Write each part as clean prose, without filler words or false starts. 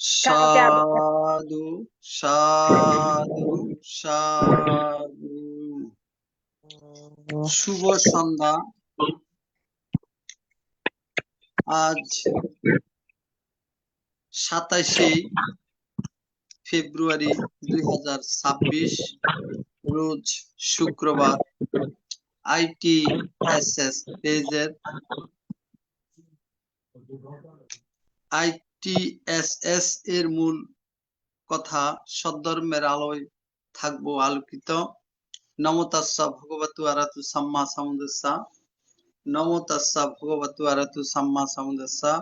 কালকে আবে সাধু সাধু সাধু। শুভ সন্ধ্যা। আজ 27শে ফেব্রুয়ারি 2026, রোজ শুক্রবার। আইটিএসএস পেজের আইটিএসএস এর মূল কথা সদ্ধর্মের আলোয় থাকবো আলোকিত। নমো তাস্সা ভগবতু আরহাতু সাম্মা সাম্বুদ্দাসা। নমো তাস্সা ভগবতু আরহাতু সাম্মা সাম্বুদ্দাসা।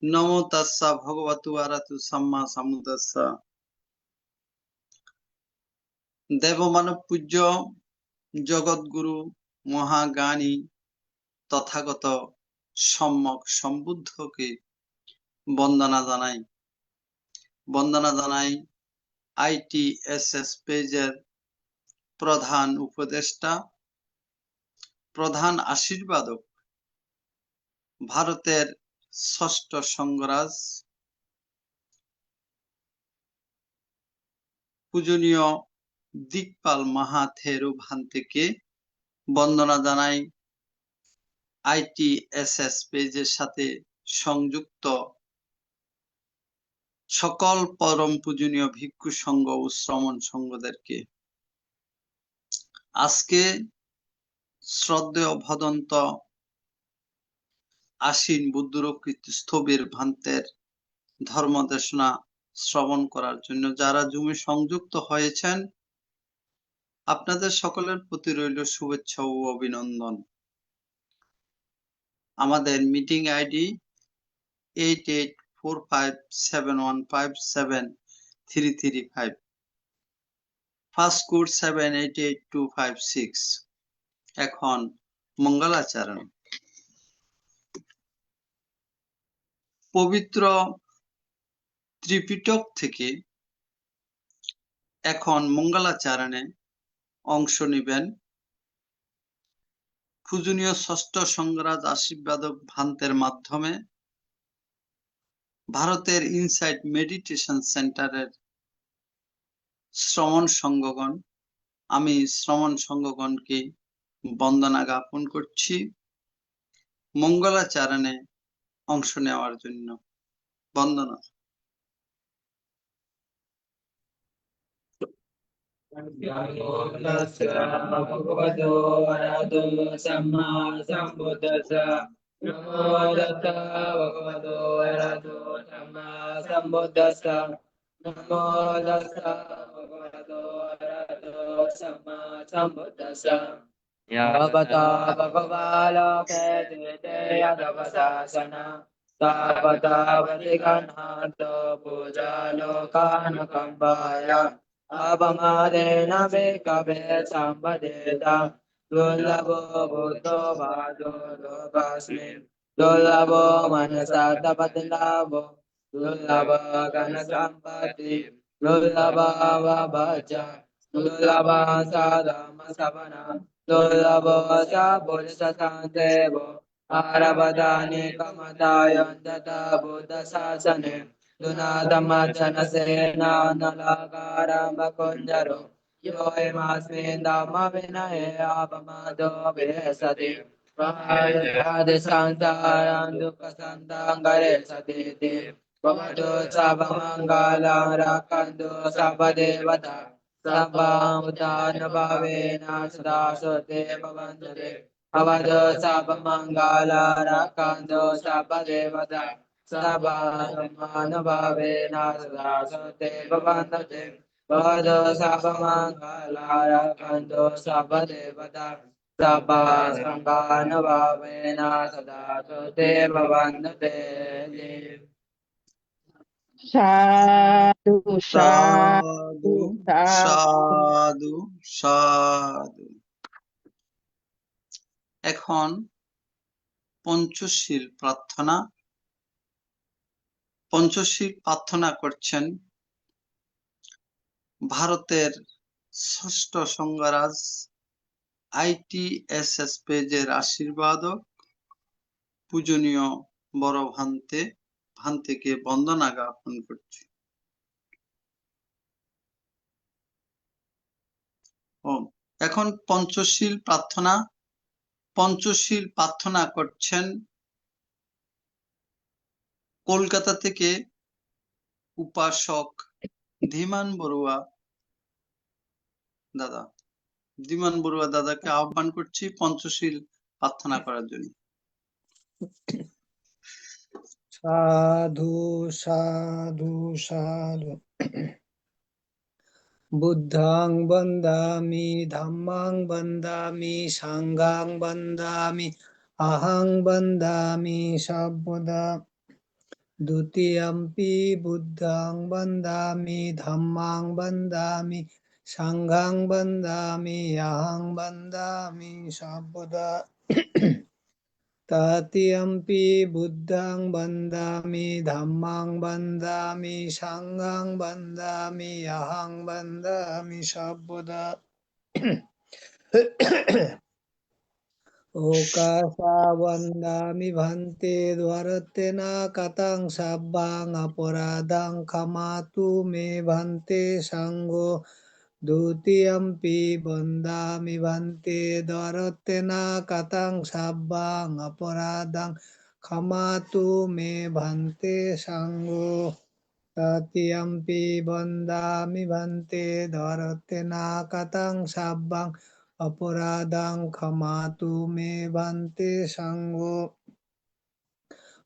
নমো তাস্সা ভগবতু আরহাতু সাম্মা সাম্বুদ্দাসা। দেবমানব পূজ্য জগৎগুরু মহাজ্ঞানী তথাগত সম্যক সম্বুদ্ধকে বন্দনা জানাই। বন্দনা জানাই আইটিএসএস পেজের প্রধান উপদেষ্টা, প্রধান আশীর্বাদক, ভারতের ষষ্ঠ সঙ্গরাজ পূজনীয় দিকপাল মাহাথেরো ভান্তেকে বন্দনা জানাই। আইটিএসএস পেজের সাথে সংযুক্ত সকল পরম পূজনীয় ভিক্ষু সংঘ ও শ্রমণ সংঘদেরকে। আজকে শ্রদ্ধেয় ভদন্ত আশ্বিন বুদ্ধরক্ষিত স্থবির ভান্তের ধর্মদেশনা শ্রবণ করার জন্য যারা জুমে সংযুক্ত হয়েছেন, আপনাদের সকলের প্রতি রইল শুভেচ্ছা ও অভিনন্দন। আমাদের মিটিং আইডি 884571573335, ফার্স্ট কোড 788256। এখন মঙ্গলাচরণ। পবিত্র ত্রিপিটক থেকে এখন মঙ্গলাচরণে অংশ নেবেন পূজনীয় ষষ্ঠ সঙ্গরাজ আশীর্বাদক ভান্তের মাধ্যমে ভারতের ইনসাইট মেডিটেশন সেন্টারের শ্রমণ সংঘগণ। আমি শ্রমণ সংঘগণকে বন্দনা জ্ঞাপন করছি মঙ্গলাচরণে অংশ নেওয়ার জন্য। বন্দনা। নমো তাস্সা ভগবতো আরহাতো সাম্মা সাম্বুদ্দাসা। নমো তাস্সা ভগবতো আরহাতো সাম্মা সাম্বুদ্দাসা। নমো তাস্সা ভগবতো আরহাতো সাম্মা সাম্বুদ্দাসা। यावता भगवालोके द्विते यदवशासना तावता वतिगणातो पूजा लोकानुकम्पाय अपमादेन विकवे सम्पदेता दुर्लभो बुद्धो वादो लोकास्मिन् दुर्लभो मनसा तपतिलाभो दुर्लभ गणसम्पत्ति दुर्लभ वभज दुर्लभ साधम सवना दुर्लभ सा पुरुष शान्तेवो आरवदानि कमतायन्तता बुद्ध शासने दुनादमज्जनसेना नलाकारम्भकुञ्जरो योऽयमस्मिन् धम्मविनये अपमादो विहसति आदिसंसारं दुःखसन्तं गरेशतीति भवतु सर्वमङ्गलं रक्षन्तु सर्वदेवता सर्वमुदानुभावेन सदा सुते भवन्तु ते भवतु सर्वमङ्गलं रक्षन्तु सर्वदेवता सर्वमानुभावेन सदा सुते भवन्तु ते भवतु सर्वमङ्गलं रक्षन्तु सर्वदेवता सर्वसङ्गानुभावेन सदा सुते भवन्तु ते। সাধু সাধু সাধু সাধু সাধু। এখন পঞ্চশীল প্রার্থনা। পঞ্চশীল প্রার্থনা করছেন ভারতের ষষ্ঠ সঙ্গরাজ আইটিএসএস পেজের আশীর্বাদক পূজনীয় বড় ভান্তে ভান্তেকে বন্দনা জ্ঞাপন করছি। এখন পঞ্চশীল প্রার্থনা করছেন কলকাতা থেকে উপাসক ধীমান বড়ুয়া দাদা। ধীমান বড়ুয়া দাদাকে আহ্বান করছি পঞ্চশীল প্রার্থনা করার জন্য। সাধু সাধু সাধু। বুদ্ধাং বন্দামি ধম্মাং বন্দামি সাঙ্ঘাং বন্দামি আহং বন্দামি সর্বদা। দ্বিতীয়ম্পি বুদ্ধাং বন্দামি ধম্মাং বন্দামি সাঙ্ঘাং বন্দামি আহং বন্দামি সর্বদা। তৃতীয়ম্পি বুদ্ধাং বন্দামি ধম্মাং বন্দামি সাঙ্ঘাং বন্দামি আহং বন্দামি সর্বদা। ওকাশা বন্দামি ভান্তে দ্বারতেনা কাতাং সাব্বাং অপরাধাং ক্ষমাতু মে ভান্তে সাঙ্গো। দ্বিতীয়ম্পি বন্দামি ভান্তে দ্বারতেনা কাতাং সাব্বাং অপরাধাং ক্ষমাতু মে ভান্তে সাঙ্গো। তৃতীয়ম্পি বন্দামি ভান্তে দ্বারতেনা কাতাং সাব্বাং অপরাধাং ক্ষমাতু মে ভান্তে সাঙ্গো।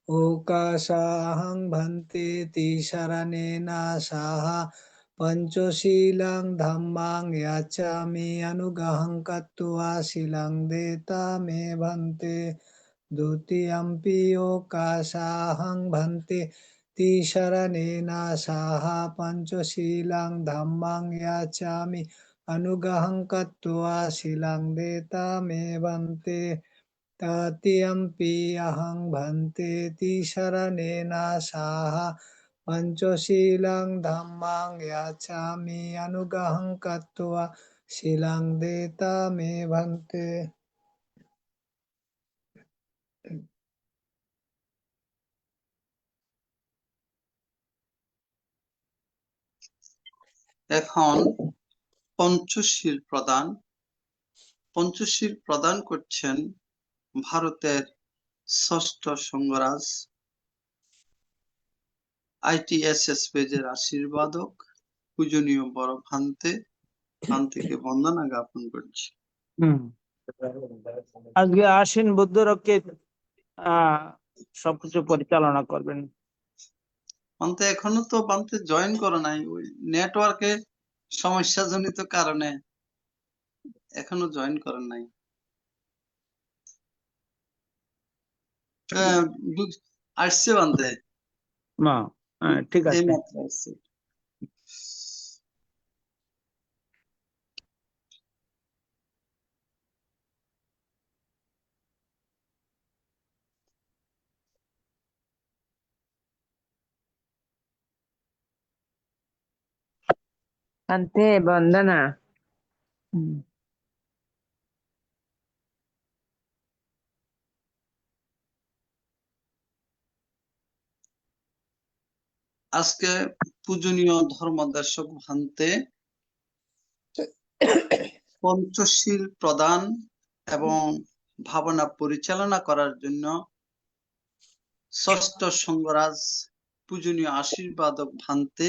ওকাশাহং ভান্তে তিসরণেনা সাহা পঞ্চশীলং ধম্মাং ইয়াচামি অনুগ্রহং কত্বা শিলং দেতা মে ভান্তে। দ্বিতীয়ম্পি ওকাশাহং ভান্তে তিসরণেনা সাহা পঞ্চশীলং ধম্মাং ইয়াচামি অনুগ্রহং কত্বা শিলং দেতা মে ভান্তে। তৃতীয়ম্পি অহং ভান্তে তিসরণেনা সাহা পঞ্চশীলং ধম্মাং ইয়াচামি অনুগ্রহং কত্বা শিলং দেতা মে ভান্তে। এখন পঞ্চশীল প্রদান করছেন ভারতের ষষ্ঠ সংঘরাজ ITSS পেজের আশীর্বাদক পূজনীয় বড় ভান্তেকে বন্দনা জ্ঞাপন করছি। আজকে আশ্বিন বুদ্ধরক্ষে সবকিছু পরিচালনা করবেন। ভান্তে এখনো তো ভান্তে জয়েন করে নাই, ওই নেটওয়ার্কে সমস্যা জনিত কারণে এখনো জয়েন করেন নাই। আসছে ভান্তে, ঠিক আছে। এইমাত্র আসছে। ভান্তে বন্দনা। আজকে পূজনীয় ধর্মদর্শক ভান্তে পঞ্চশীল প্রদান এবং ভাবনা পরিচালনা করার জন্য ষষ্ঠ সংঘরাজ পূজনীয় আশীর্বাদক ভান্তে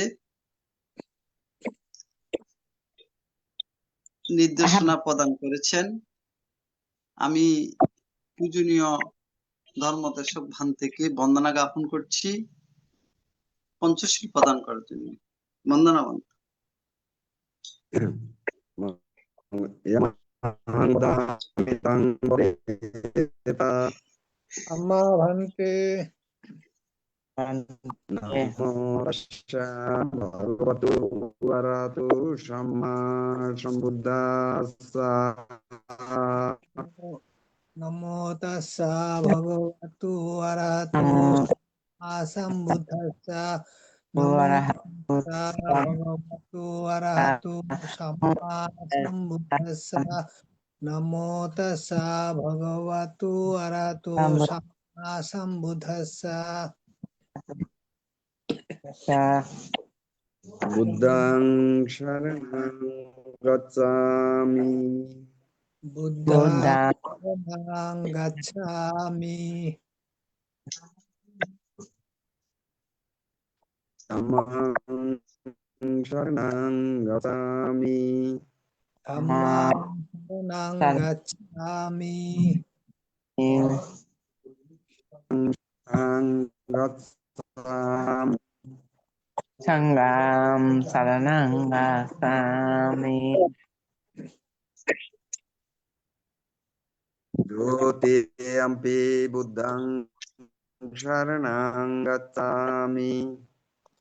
নির্দেশনা প্রদান করেছেন। আমি পূজনীয় ধর্মদর্শক ভান্তেকে বন্দনা জ্ঞাপন করছি পঞ্চশীল প্রদান করার জন্য। বন্দনা ভান্তে। আম্মা ভান্তে। ভগবতু বরতু সম্মা সম্বুদ্ধাস্সা। নমো তাস্সা ভগবতু অরহতু সম্মা সম্বুদ্ধাস্সা। নমো তাস্সা ভগবতু অরহতু সম্মা সম্বুদ্ধাস্সা। নমো তাস্সা ভগবতু অরহতু সম্মা সম্বুদ্ধাস্সা। sa Buddhaṃ saranam gacchāmi. Buddha Buddha Saranang Gacchami. Dhammāṃ saranam gacchāmi. Dhammang Saranang San Gacchami. Saranam gacchāmi. Sangham Saranang Gacchami Dutiyampi Buddhaṃ saranam gacchāmi.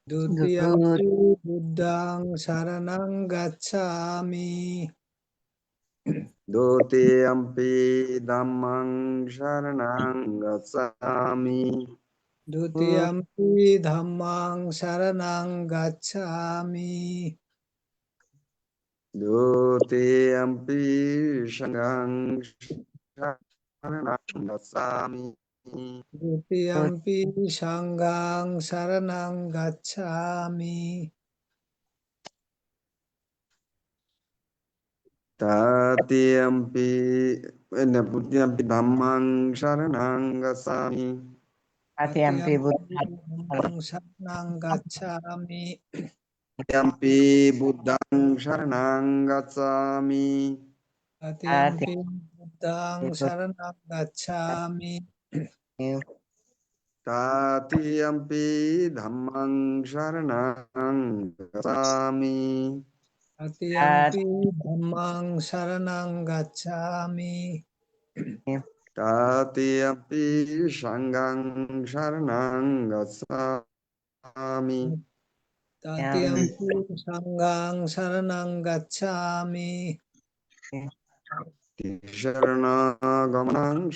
Dutiyampi Buddhaṃ Saranang Gacchami. Dutiyampi Dhammāṃ saranam gacchāmi. Dutiyampi Dhammang Saranang Gacchami. Dutiyampi Sangham saranam gacchāmi. Dutiyampi Sanghang Saranang Gacchami. Tatiyampi Putiyampi Dhammāṃ saranam gacchāmi. Atiyampi Dutiyampi Buddha Dhammang Saranang Gacchami. Tatiyampi Buddhaṃ saranam gacchāmi. Dutiyampi Buddhaṃ Saranang Gacchami. Tatiyampi Dhammāṃ saranam gacchāmi. Dutiyampi Dhammang Saranang Gacchami. Tatiyampi Sangham saranam gacchāmi. Dutiyampi Sanghang Saranang Gacchami. Tisarana-gamanam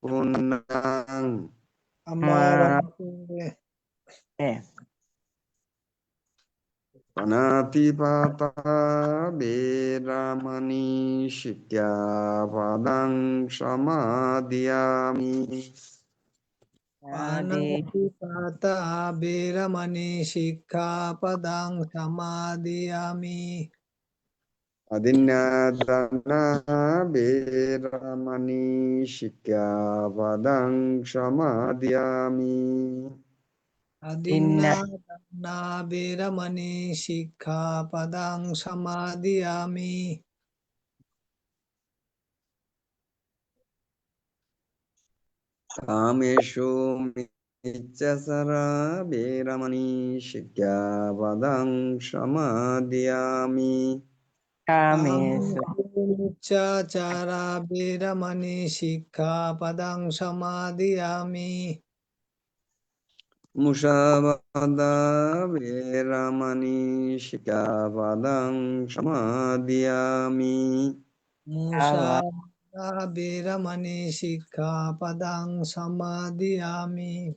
sampunnam. Amavante. Panatipata Veramani Sikkhapadam Samadhiyami. Panatipata Veramani Sikkhapadang Samadhiyami. Adinadana Veramani Sikkhapadam Samadhiyami. Adinadana Veramani Sikkhapadang Samadhiyami. Kameshu Miccasara Veramani Sikkhapadam Samadhiyami. Kamesu Miccācara Veramani Sikkhapadang Samadhiyami. Musavada Veramani Sikkhapadam Samadhiyami. Musavada Veramani Sikkhapadang Samadhiyami.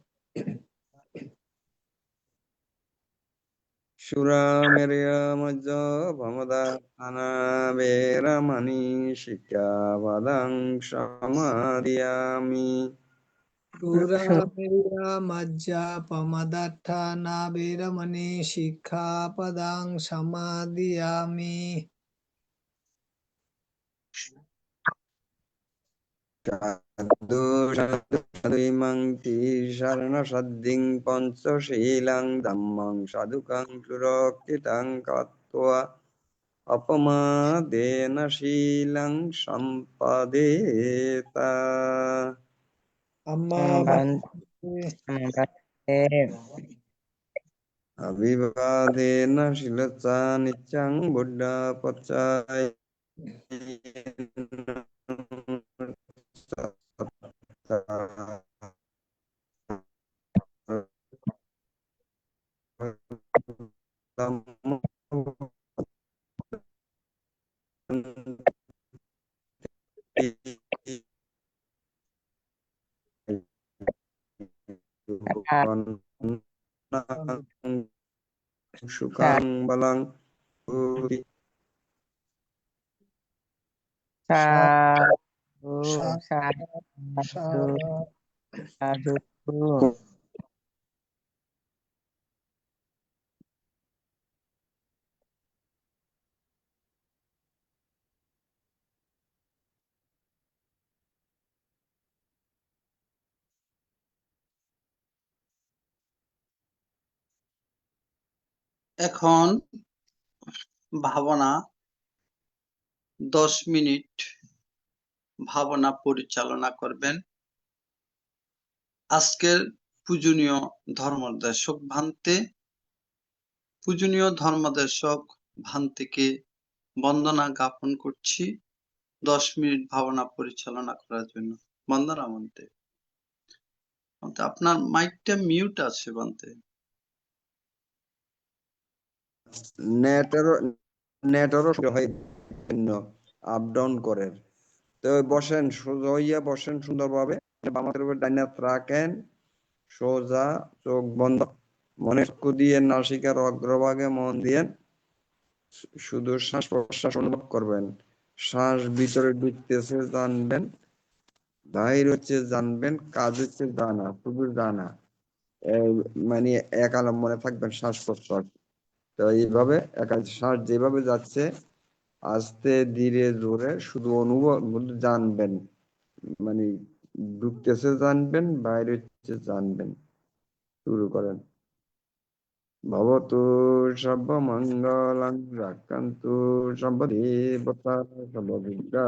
Suramerya Majja Pamadana Veramani Sikkhapadam Samadhiyami. Suramerya Majja Pamadatthana Veramani Sikkhapadang Samadhiyami. Sadhu imang tisarana saddhing panca silang dhammang sadhukang surakkitang katva apamadena silang sampadeta. Amavante. Abhivadena silaca niccang buddha pacaya Sukang balang budi Sadhu Sadhu. Sadhu Sadhu এখন ভাবনা 10 minute ভাবনা পরিচালনা করবেন। আজকের পূজনীয় ধর্মদেশক ভান্তে, পূজনীয় ধর্মদেশক ভান্তেকে বন্দনা জ্ঞাপন করছি 10 মিনিট ভাবনা পরিচালনা করার জন্য। বন্দনা ভান্তে। আপনার মাইকটা মিউট আছে ভান্তে। নেটেরও নেটেরও হয় আপ ডাউন করে। তো বসেন, সোজা হইয়া বসেন সুন্দরভাবে, বাম হাতের উপর ডাইন হাত রাখেন, সোজা, চোখ বন্ধ, মনে চক্ষু দিয়ে নাসিকার অগ্রভাগে মন দিয়ে শুধু শ্বাস প্রশ্বাস অনুভব করবেন। শ্বাস ভিতরে ঢুকতেছে জানবেন, বাহির হচ্ছে জানবেন, কাজ হচ্ছে জানা, শুধু জানা। মানে এক আলম মনে থাকবেন শ্বাস প্রশ্বাস। তো এইভাবে শ্বাস যেভাবে যাচ্ছে আস্তে ধীরে জোরে শুধু অনুভব জানবেন, মানে ঢুকতেছে জানবেন, বাইরে হচ্ছে জানবেন। শুরু করেন। ভবতু সর্ব মঙ্গলাং রাক্ষান্তু সর্বদেবতা সর্ববিদ্যা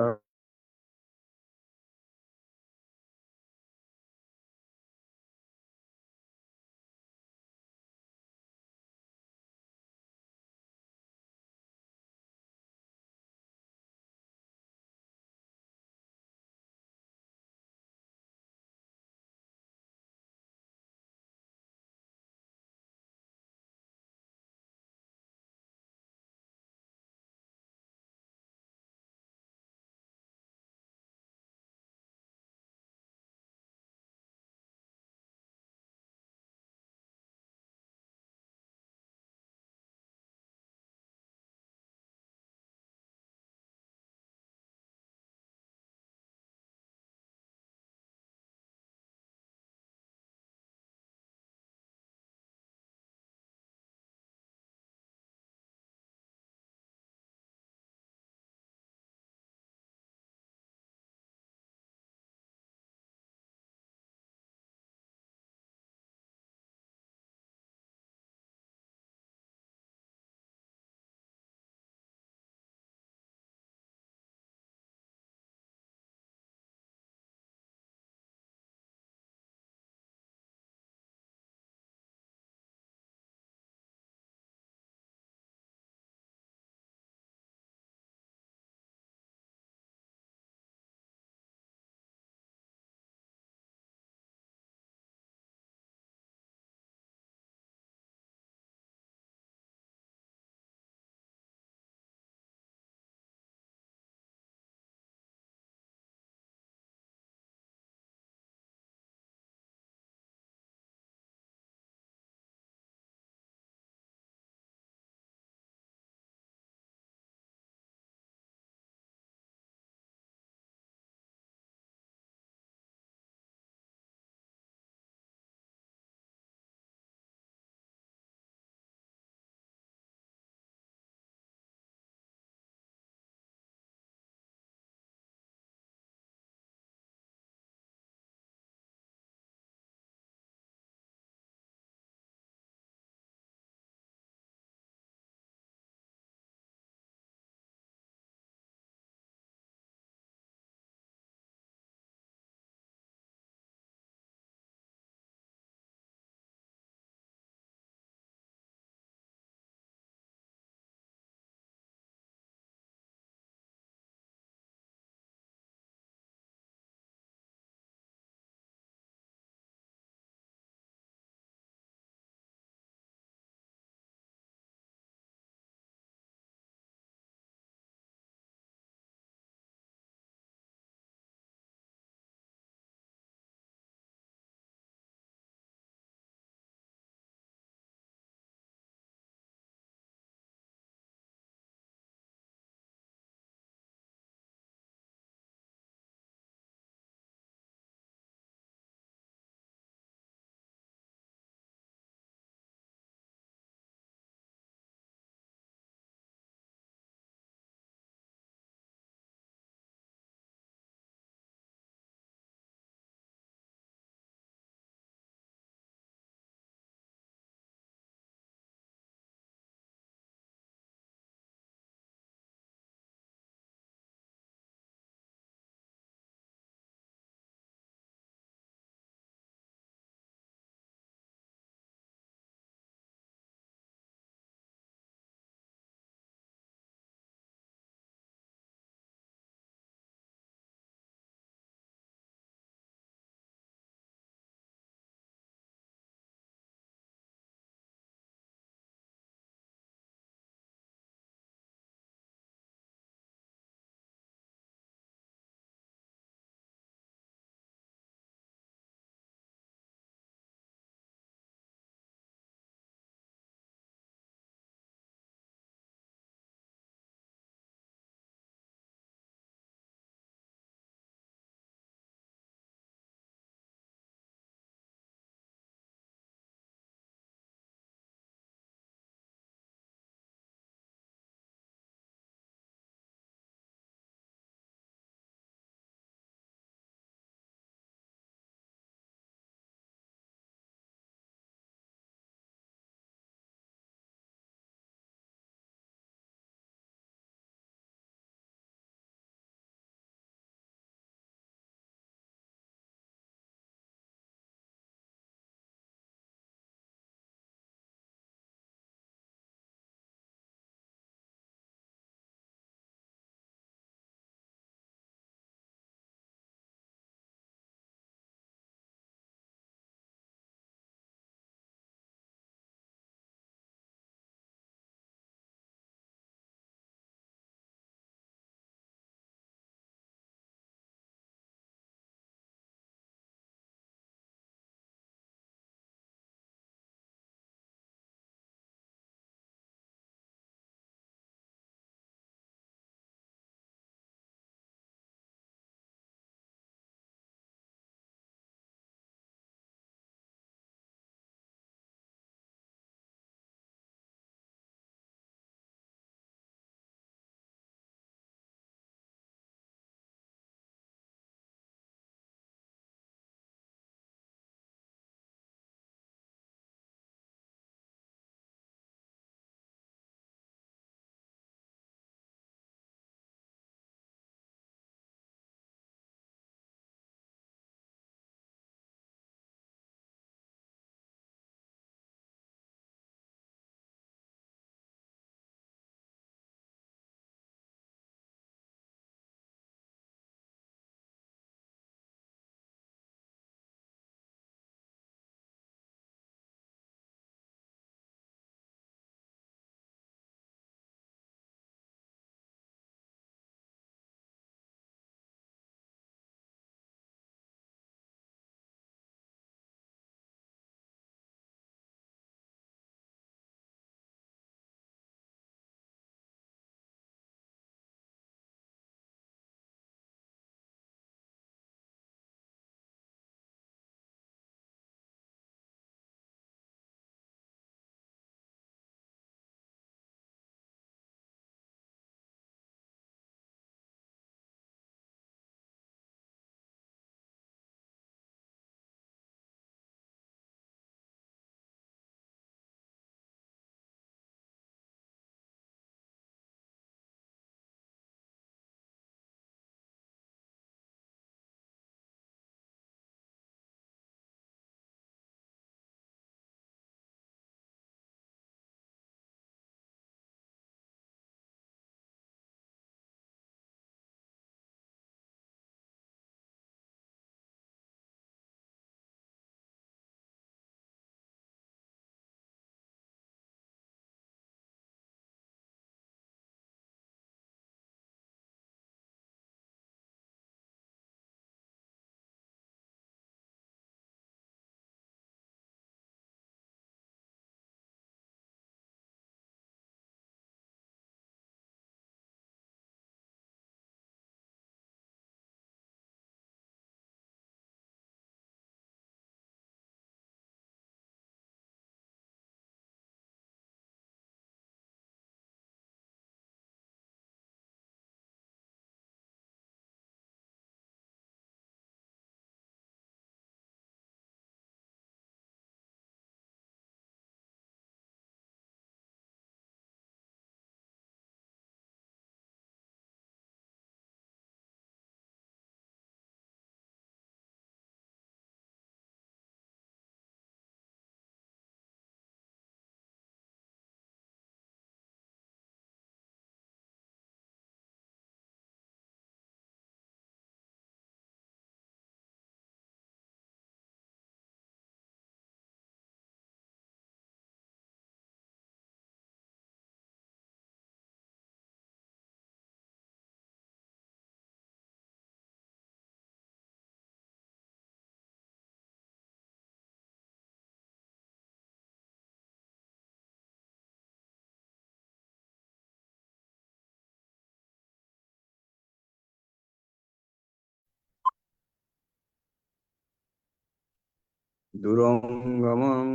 দুরঙ্গমং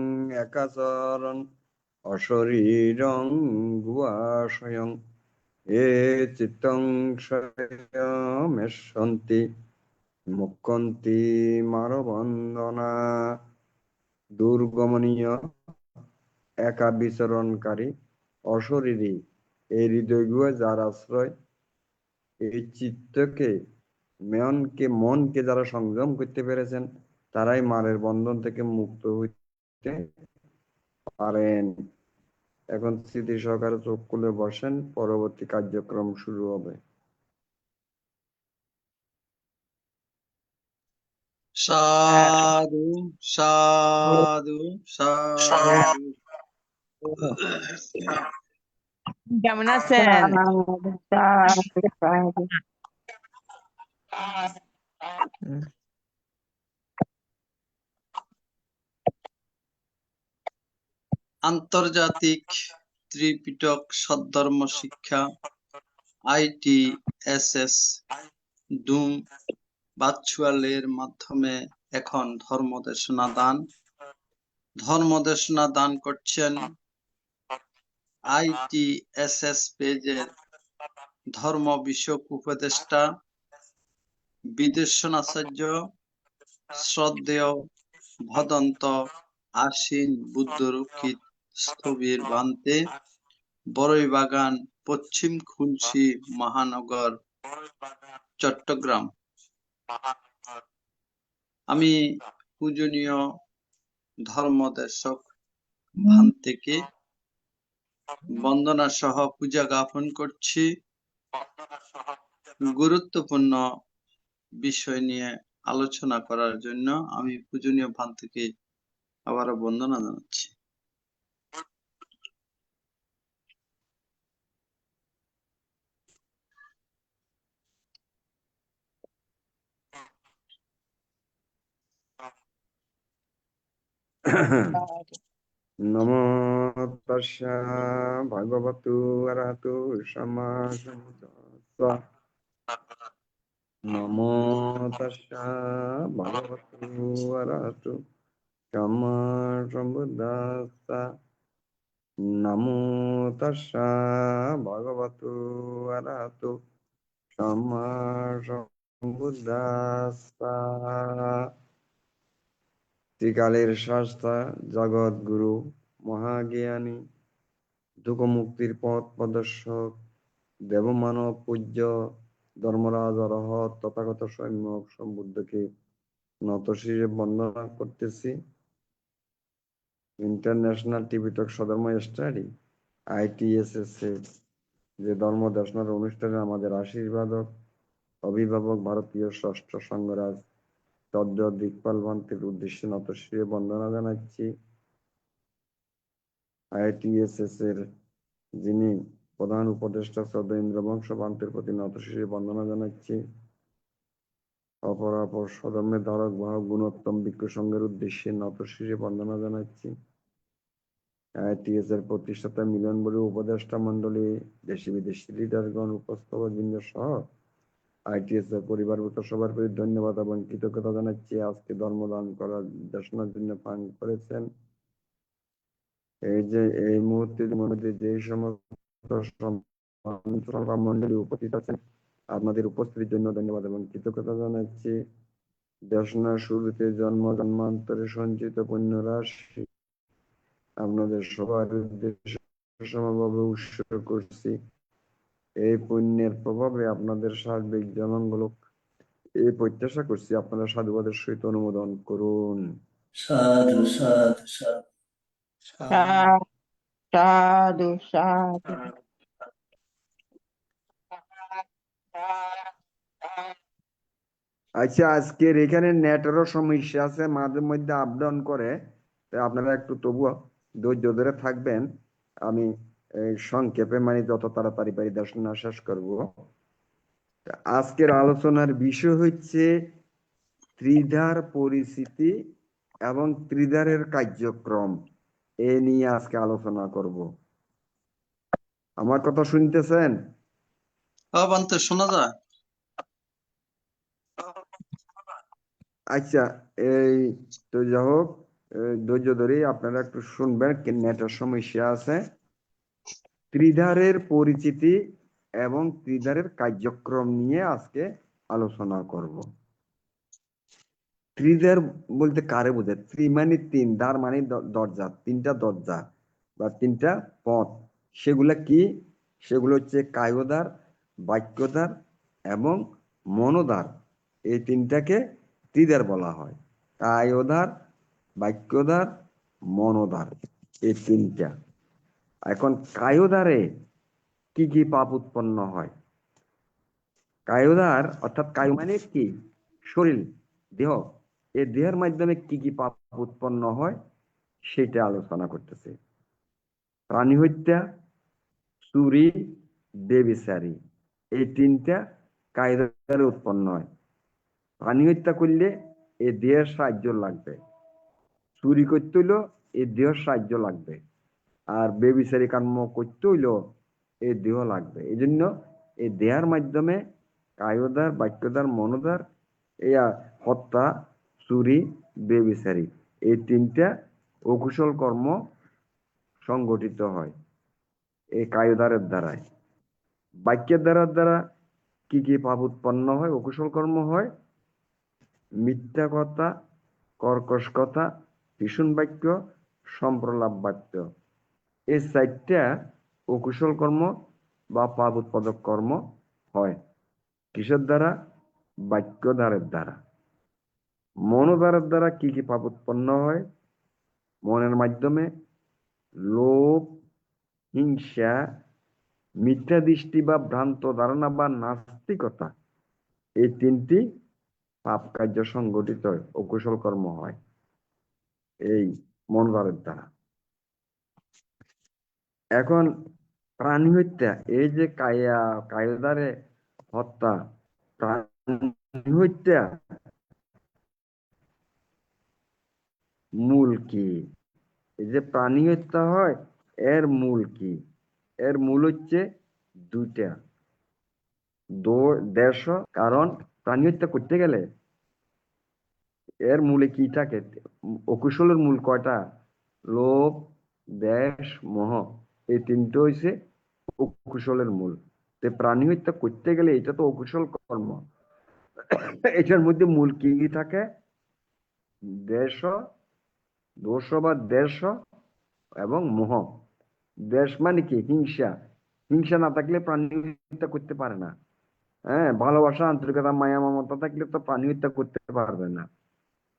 একাচরণ অশরীরং গুয়াশয়ং এ চিত্তং স্বয়মেশ্বন্তি মুক্কন্তি মারবন্দনা। দুর্গমনীয় একা বিচরণকারী অশরীরী এই হৃদয়গুলো যার আশ্রয়, এই চিত্তকে মনকে যারা সংযম করতে পেরেছেন, তারাই মারের বন্ধন থেকে মুক্ত হইতে পারেন। এখন স্মৃতি সহকারে চোখ খুলে বসেন, পরবর্তী কার্যক্রম শুরু হবে। সাধু সাধু সাধু। কেমন আছেন? আন্তর্জাতিক ত্রিপিটক সদ্ধর্ম শিক্ষা ITSS ডুম ভার্চুয়ালের মাধ্যমে এখন ধর্মদেশনা দান করছেন ITSS পেজের ধর্ম বিষয়ক উপদেষ্টা বিদেশনাচার্য শ্রদ্ধেয় ভদন্ত আশ্বিন বুদ্ধরক্ষিত স্থবির ভান্তে, বড়ইবাগান, পশ্চিম খুলশী মহানগর, চট্টগ্রাম। আমি পূজনীয় ধর্মদেশক ভান্তেকে বন্দনা সহ পূজা জ্ঞাপন করছি। গুরুত্বপূর্ণ বিষয় নিয়ে আলোচনা করার জন্য আমি পূজনীয় ভান্তেকে আবারও বন্দনা জানাচ্ছি। নমো তস্যা ভগবতু অরহতু সম্মা সম্বুদ্ধস্সা। নমো তস্যা ভগবতু অরহতু সম্মা সম্বুদ্ধস্সা। নমো তস্যা ভগবতু অরহতু সম্মা সম্বুদ্ধস্সা। ত্রিকালের শাস্তা, জগৎ গুরু, মহাজ্ঞানী, দুঃখ মুক্তির পথ প্রদর্শক, দেবমানব পূজ্য ধর্মরাজ অরহত তথাগত সম্যক সম্বুদ্ধকে নত শিরে বন্দনা করতেছি। ইন্টারন্যাশনাল টিপিটক সধর্ম স্টাডি ITSS এর যে ধর্ম দেশনার অনুষ্ঠানে আমাদের আশীর্বাদক অভিভাবক ভারতীয় ষষ্ঠ সংঘরাজ তদ্দ দিকপাল ভান্তের উদ্দেশ্যে নত শিরে বন্দনা জানাচ্ছি। ITSS এর যিনি প্রধান উপদেষ্টা শ্রদ্ধেয় ইন্দ্রবংশ ভান্তের প্রতি নত শিরে বন্দনা জানাচ্ছি। অপরাপর সধর্মের ধারক বাহক গুণোত্তম ভিক্ষু সংঘের উদ্দেশ্যে নত শিরে বন্দনা জানাচ্ছি। ITSS এর প্রতিষ্ঠাতা মিলনবরী উপদেষ্টা মন্ডলী, দেশি বিদেশি লিডারগণ, উপস্থিতবৃন্দ সহ ITSS এর পরিবারভুক্ত সবার প্রতি ধন্যবাদ এবং কৃতজ্ঞতা জানাচ্ছি। আজকে ধর্মদান করার দেশনার জন্য পান করেছেন। এই মুহূর্তের মধ্যে যে সমস্ত মন্ডলী উপস্থিত আছেন, আপনাদের উপস্থিতির জন্য ধন্যবাদ এবং কৃতজ্ঞতা জানাচ্ছি। দেশনার শুরুতে জন্ম জন্মান্তরে সঞ্চিত পুণ্য রাশি আপনাদের সবার উদ্দেশ্যে সমভাবে উৎসর্গ করছি। এই পুণ্যের প্রভাবে আপনাদের সার্বিক জনমঙ্গল এই প্রত্যাশা করছি, আপনারা সাধুবাদের সহিত অনুমোদন করুন। সাধু সাধু সাধু সাধু সাধু। আচ্ছা, আজকের এখানে নেটেরও সমস্যা আছে, মাঝে মধ্যে আপ ডাউন করে, তাই আপনারা একটু তবুও ধৈর্য ধরে থাকবেন। আমি সংক্ষেপে যত তাড়াতাড়ি পারি দেশনা শেষ করব। আজকের আলোচনার বিষয় হচ্ছে ত্রিধার পরিস্থিতি এবং ত্রিধারের কার্যক্রম, এ নিয়ে আজকে আলোচনা করব। আমার কথা শুনতেছেন? ভান্তে শোনা যায়? আচ্ছা, এই তো যাই হোক, ধৈর্য ধরে আপনারা একটু শুনবেন, নেটের সমস্যা আছে। ত্রিধারের পরিচিতি এবং ত্রিধারের কার্যক্রম নিয়ে আজকে আলোচনা করব। ত্রিধার বলতে কারে বোঝায়? ত্রি মানে তিন, ধার মানে দরজা, তিনটা দরজা বা তিনটা পথ। সেগুলা কি? সেগুলো হচ্ছে কায়দার, বাক্যদার এবং মনোদার। এই তিনটাকে ত্রিধার বলা হয়। কায়দার, বাক্যদার, মনোদার, এই তিনটা। এখন কায়দারে কি কি পাপ উৎপন্ন হয়? কায়দার অর্থাৎ কায়ু মানে কি? শরীর, দেহ। এই দেহের মাধ্যমে কি কি পাপ উৎপন্ন হয় সেটা আলোচনা করতেছে। প্রাণী হত্যা, চুরি, বেবিচারি, এই তিনটা কায়দারে উৎপন্ন হয়। প্রাণী হত্যা করলে এই দেহের সাহায্য লাগবে, চুরি করতে হইলেও এই দেহের সাহায্য লাগবে, আর বেবিচারি কর্ম করতে হইলেও এই দেহ লাগবে। এই জন্য এই দেহের মাধ্যমে কায়দার, বাক্যদার, মনোদার, এই হত্যা, চুরি, বেবিচারি, এই তিনটা অকুশল কর্ম সংগঠিত হয় এই কায়দারের দ্বারাই। বাক্যের দ্বারা কি কি পাপ উৎপন্ন হয়, অকুশল কর্ম হয়? মিথ্যা কথা, কর্কশ কথা, ভীষণ বাক্য, সম্প্রলাপ বাক্য, এই চারটা অকুশল কর্ম বা পাপ উৎপাদক কর্ম হয়। কিসের দ্বারা? বাক্যদ্বারের দ্বারা। মনোদ্বারের দ্বারা কি কি পাপ উৎপন্ন হয়? মনের মাধ্যমে লোভ, হিংসা, মিথ্যা দৃষ্টি বা ভ্রান্ত ধারণা বা নাস্তিকতা, এই তিনটি পাপ কার্য সংগঠিত হয়, অকুশল কর্ম হয় এই মনোদ্বারের দ্বারা। এখন প্রাণী হত্যা, এই যে কায়দারে হত্যা, প্রাণী হত্যা মূল কি? এই যে প্রাণী হত্যা হয়, এর মূল কি? এর মূল হচ্ছে দুইটা। দেশ, কারণ প্রাণী হত্যা করতে গেলে এর মূলে কি থাকে? অকুশলের মূল কয়টা? লোভ, দেশ, মোহ, এই তিনটে হইছে অকুশলের মূল। প্রাণী হত্যা করতে গেলে এটা তো অকুশল কর্ম, এটার মধ্যে মূল কি কি থাকে? দেশ, দোষ বা দেশ এবং মোহ। দেশ মানে কি? হিংসা। হিংসা না থাকলে প্রাণী হত্যা করতে পারে না। হ্যাঁ, ভালোবাসা, আন্তরিকতা, মায়া মমতা থাকলে তো প্রাণী হত্যা করতে পারবে না।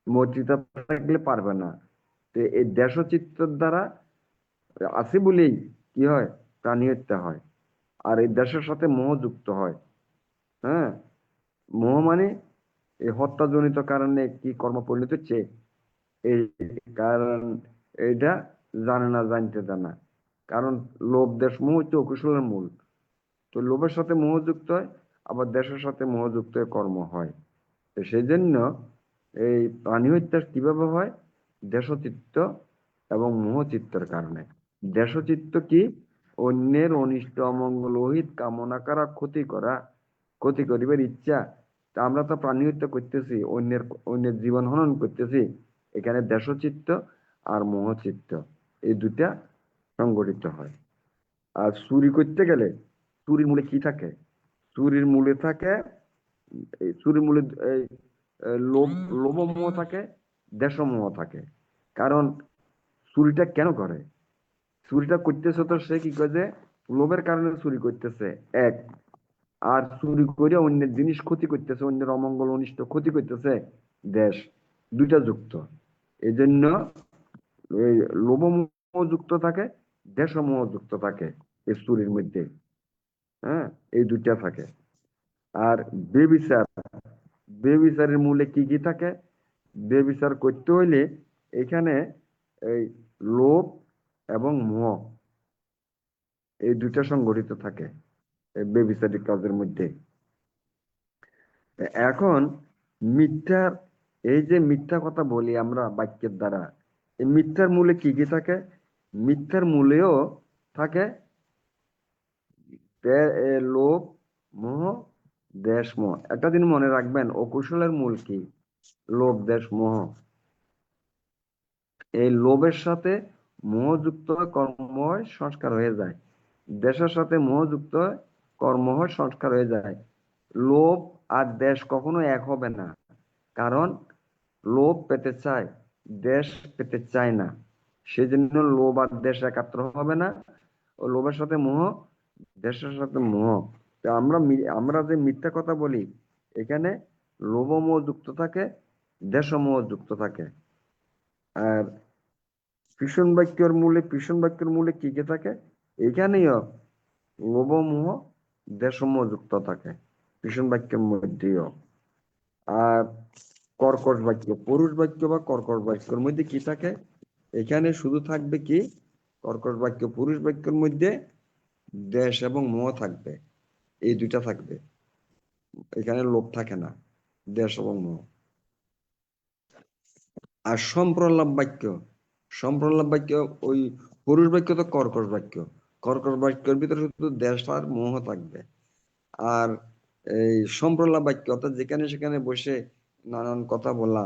মৈত্রীতা থাকলে পারবে না। তো এই দেশচিত্তর দ্বারা আছে বলেই কি হয়? প্রাণী হত্যা হয়। আর এই দেশের সাথে মোহ যুক্ত হয়। হ্যাঁ, মোহ মানে এই হত্যাজনিত কারণে কি কর্ম পরিণত হচ্ছে? এই কারণ এইটা জানে না, জানতে জানা। কারণ লোভ, দেশ, মোহ হচ্ছে অকুশলের মূল। তো লোভের সাথে মোহ যুক্ত হয়, আবার দেশের সাথে মোহ যুক্ত হয়ে কর্ম হয়। তো সেই জন্য এই প্রাণী হত্যা কিভাবে হয়? দেশচিত্ত এবং মোহচিত্তের কারণে। দেশচিত্ত কি? অন্যের অনিষ্ট, অমঙ্গল, অহিত কামনা করা, ক্ষতি করিবার ইচ্ছা। তা আমরা তো প্রাণী হত্যা করতেছি, অন্যের জীবন হনন করতেছি। এখানে দেশচিত্ত আর মোহচিত্ত, এই দুটা সংগঠিত হয়। আর চুরি করতে গেলে চুরির মূলে কি থাকে? চুরির মূলে থাকে, চুরির মূলে এই লোভ, লোভমোহ থাকে, দেশমোহ থাকে। কারণ চুরিটা কেন করে? চুরিটা করতেছে তো সে কি করে? লোভের কারণে চুরি করতেছে এক, আর চুরি করে অন্যের জিনিস ক্ষতি করতেছে, অন্যের অমঙ্গল, অনিষ্ট, ক্ষতি করতেছে দেশ, দুইটা যুক্ত। এই জন্য এই লোভমোহ যুক্ত থাকে, দেশমোহ যুক্ত থাকে এই চুরির মধ্যে। হ্যাঁ, এই দুইটা থাকে। আর বেবিচার, বেবিচারের মূলে কি কি থাকে? বেবিচার করতে হইলে এখানে এই লোভ এবং মোহ, এই দুইটা সংগঠিত থাকে এই বেবিচারিক কাজের মধ্যে। এখন মিথ্যার, এই যে মিথ্যা কথা বলি আমরা বাক্যের দ্বারা, এই মিথ্যার মূলে কি কি থাকে? মিথ্যার মূলেও থাকে লোভ, মোহ, দেশ, মোহ। একটা দিন মনে রাখবেন, অকুশলের মূল কি? লোভ, দেশ, মোহ। এই লোভের সাথে মোহযুক্ত হয় কর্ম হয় সংস্কার হয়ে যায়, দেশের সাথে মোহযুক্ত হয় কর্ম হয় সংস্কার হয়ে যায়। লোভ আর দেশ কখনো এক হবে না, কারণ লোভ পেতে চায়, দেশ পেতে চায় না। সেজন্য লোভ আর দেশ একাত্র হবে না। ও লোভের সাথে মোহ, দেশের সাথে মোহ। তো আমরা যে মিথ্যা কথা বলি, এখানে লোভ মোহ যুক্ত থাকে, দেশ মোহ যুক্ত থাকে। আর ভীষণ বাক্যের মূলে কি কি থাকে? এখানেও লোভ মোহ দেশ মোহ যুক্ত থাকে ভীষণ বাক্যের মধ্যেও। আর কর্কশ বাক্য, পুরুষ বাক্য বা কর্কশ বাক্যের মধ্যে কি থাকে? এখানে শুধু থাকবে কি, কর্কশ বাক্য পুরুষ বাক্যের মধ্যে দেশ এবং মোহ থাকবে, এই দুইটা থাকবে। এখানে লোভ থাকে না, দেশ এবং মোহ। আর সম্প্রলাপ বাক্য ওই পুরুষ বাক্য তো কর্কশ বাক্য, কর্কশ বাক্যের ভিতরে শুধু দেশ আর মোহ থাকবে। আর এই সম্প্রলাপ বাক্য অর্থাৎ যেখানে সেখানে বসে নানান কথা বলা,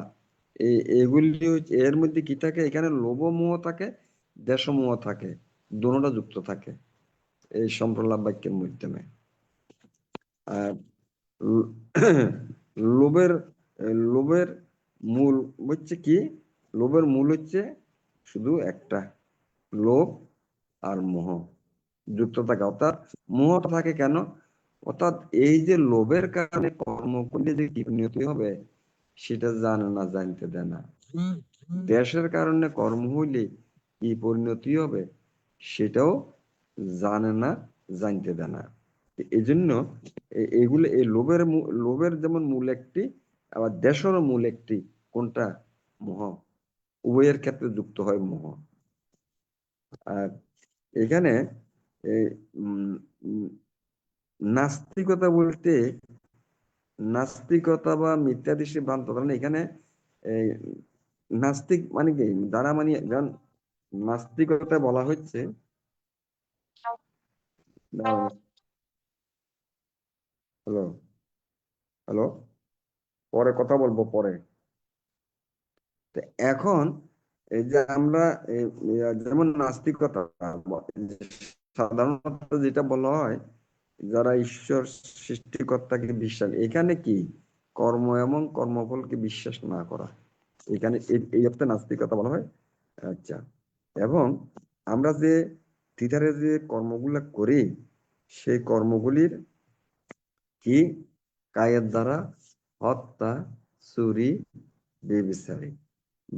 এগুলি এর মধ্যে কি থাকে? এখানে লোভ মোহ থাকে, দেশ মোহ থাকে, দুটোটা যুক্ত থাকে এই সম্প্রলাপ বাক্যের মাধ্যমে। আর লোভের লোভের মূল হচ্ছে কি? লোভের মূল হচ্ছে শুধু একটা, লোভ আর মোহ যুক্ত থাকে। অর্থাৎ মোহটা থাকে কেন? অর্থাৎ এই যে লোভের কারণে কর্ম করলে যে কি পরিণতি হবে সেটা জানে না, জানতে দেয় না। দেশের কারণে কর্ম হইলে কি পরিণতি হবে সেটাও জানে না, জানতে দেয় না। এই জন্য এগুলো এই লোভের যেমন মূল একটি, আবার দেশেরও মূল একটি। কোনটা? মোহ। উভয়ের ক্ষেত্রে যুক্ত হয় মোহ। আর এখানে এই, উম, উম, নাস্তিকতা বলতে, নাস্তিকতা বা মিথ্যা দৃষ্টি ভ্রান্ত ধারণা, এখানে এই নাস্তিক মানে কি? যারা মানে নাস্তিকতা বলা হচ্ছে, হ্যালো হ্যালো, পরে কথা বলবো পরে। তো এখন এই যে আমরা যেমন নাস্তিকতা, সাধারণত যেটা বলা হয়, যারা ঈশ্বর সৃষ্টিকর্তাকে বিশ্বাস, এখানে কি কর্ম এবং কর্মফলকে বিশ্বাস না করা, এখানে এই অর্থে নাস্তিকতা বলা হয়। আচ্ছা, এবং আমরা যে থিটারে যে কর্মগুলা করি, সেই কর্মগুলির কি? কায়ের দ্বারা হত্যা, চুরি, বেবিচারী,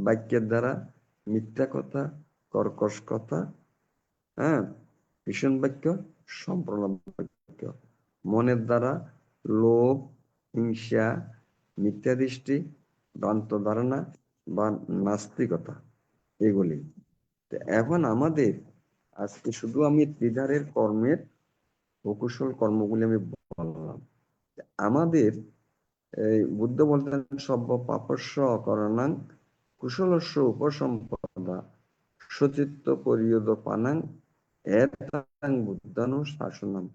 বাক্যের দ্বারা মিথ্যা কথা, কর্কশ কথা, হ্যাঁ, ভীষণ বাক্য, সম্প্রলাপ বাক্য, মনের দ্বারা লোভ, হিংসা, মিথ্যা দৃষ্টি, ভ্রান্ত ধারণা বা নাস্তিকতা, এগুলি। তো এখন আমাদের আজকে শুধু আমি ত্রিধারের কর্মের অকুশল কর্মগুলি আমি বললাম। আমাদের এই বুদ্ধ বলতেন সব্য পাপস্য অকরণাং কুশলস্য উপসম্পদা সচিত্ত পরিয়দ পানাং এতাং বুদ্ধানু শাসনম।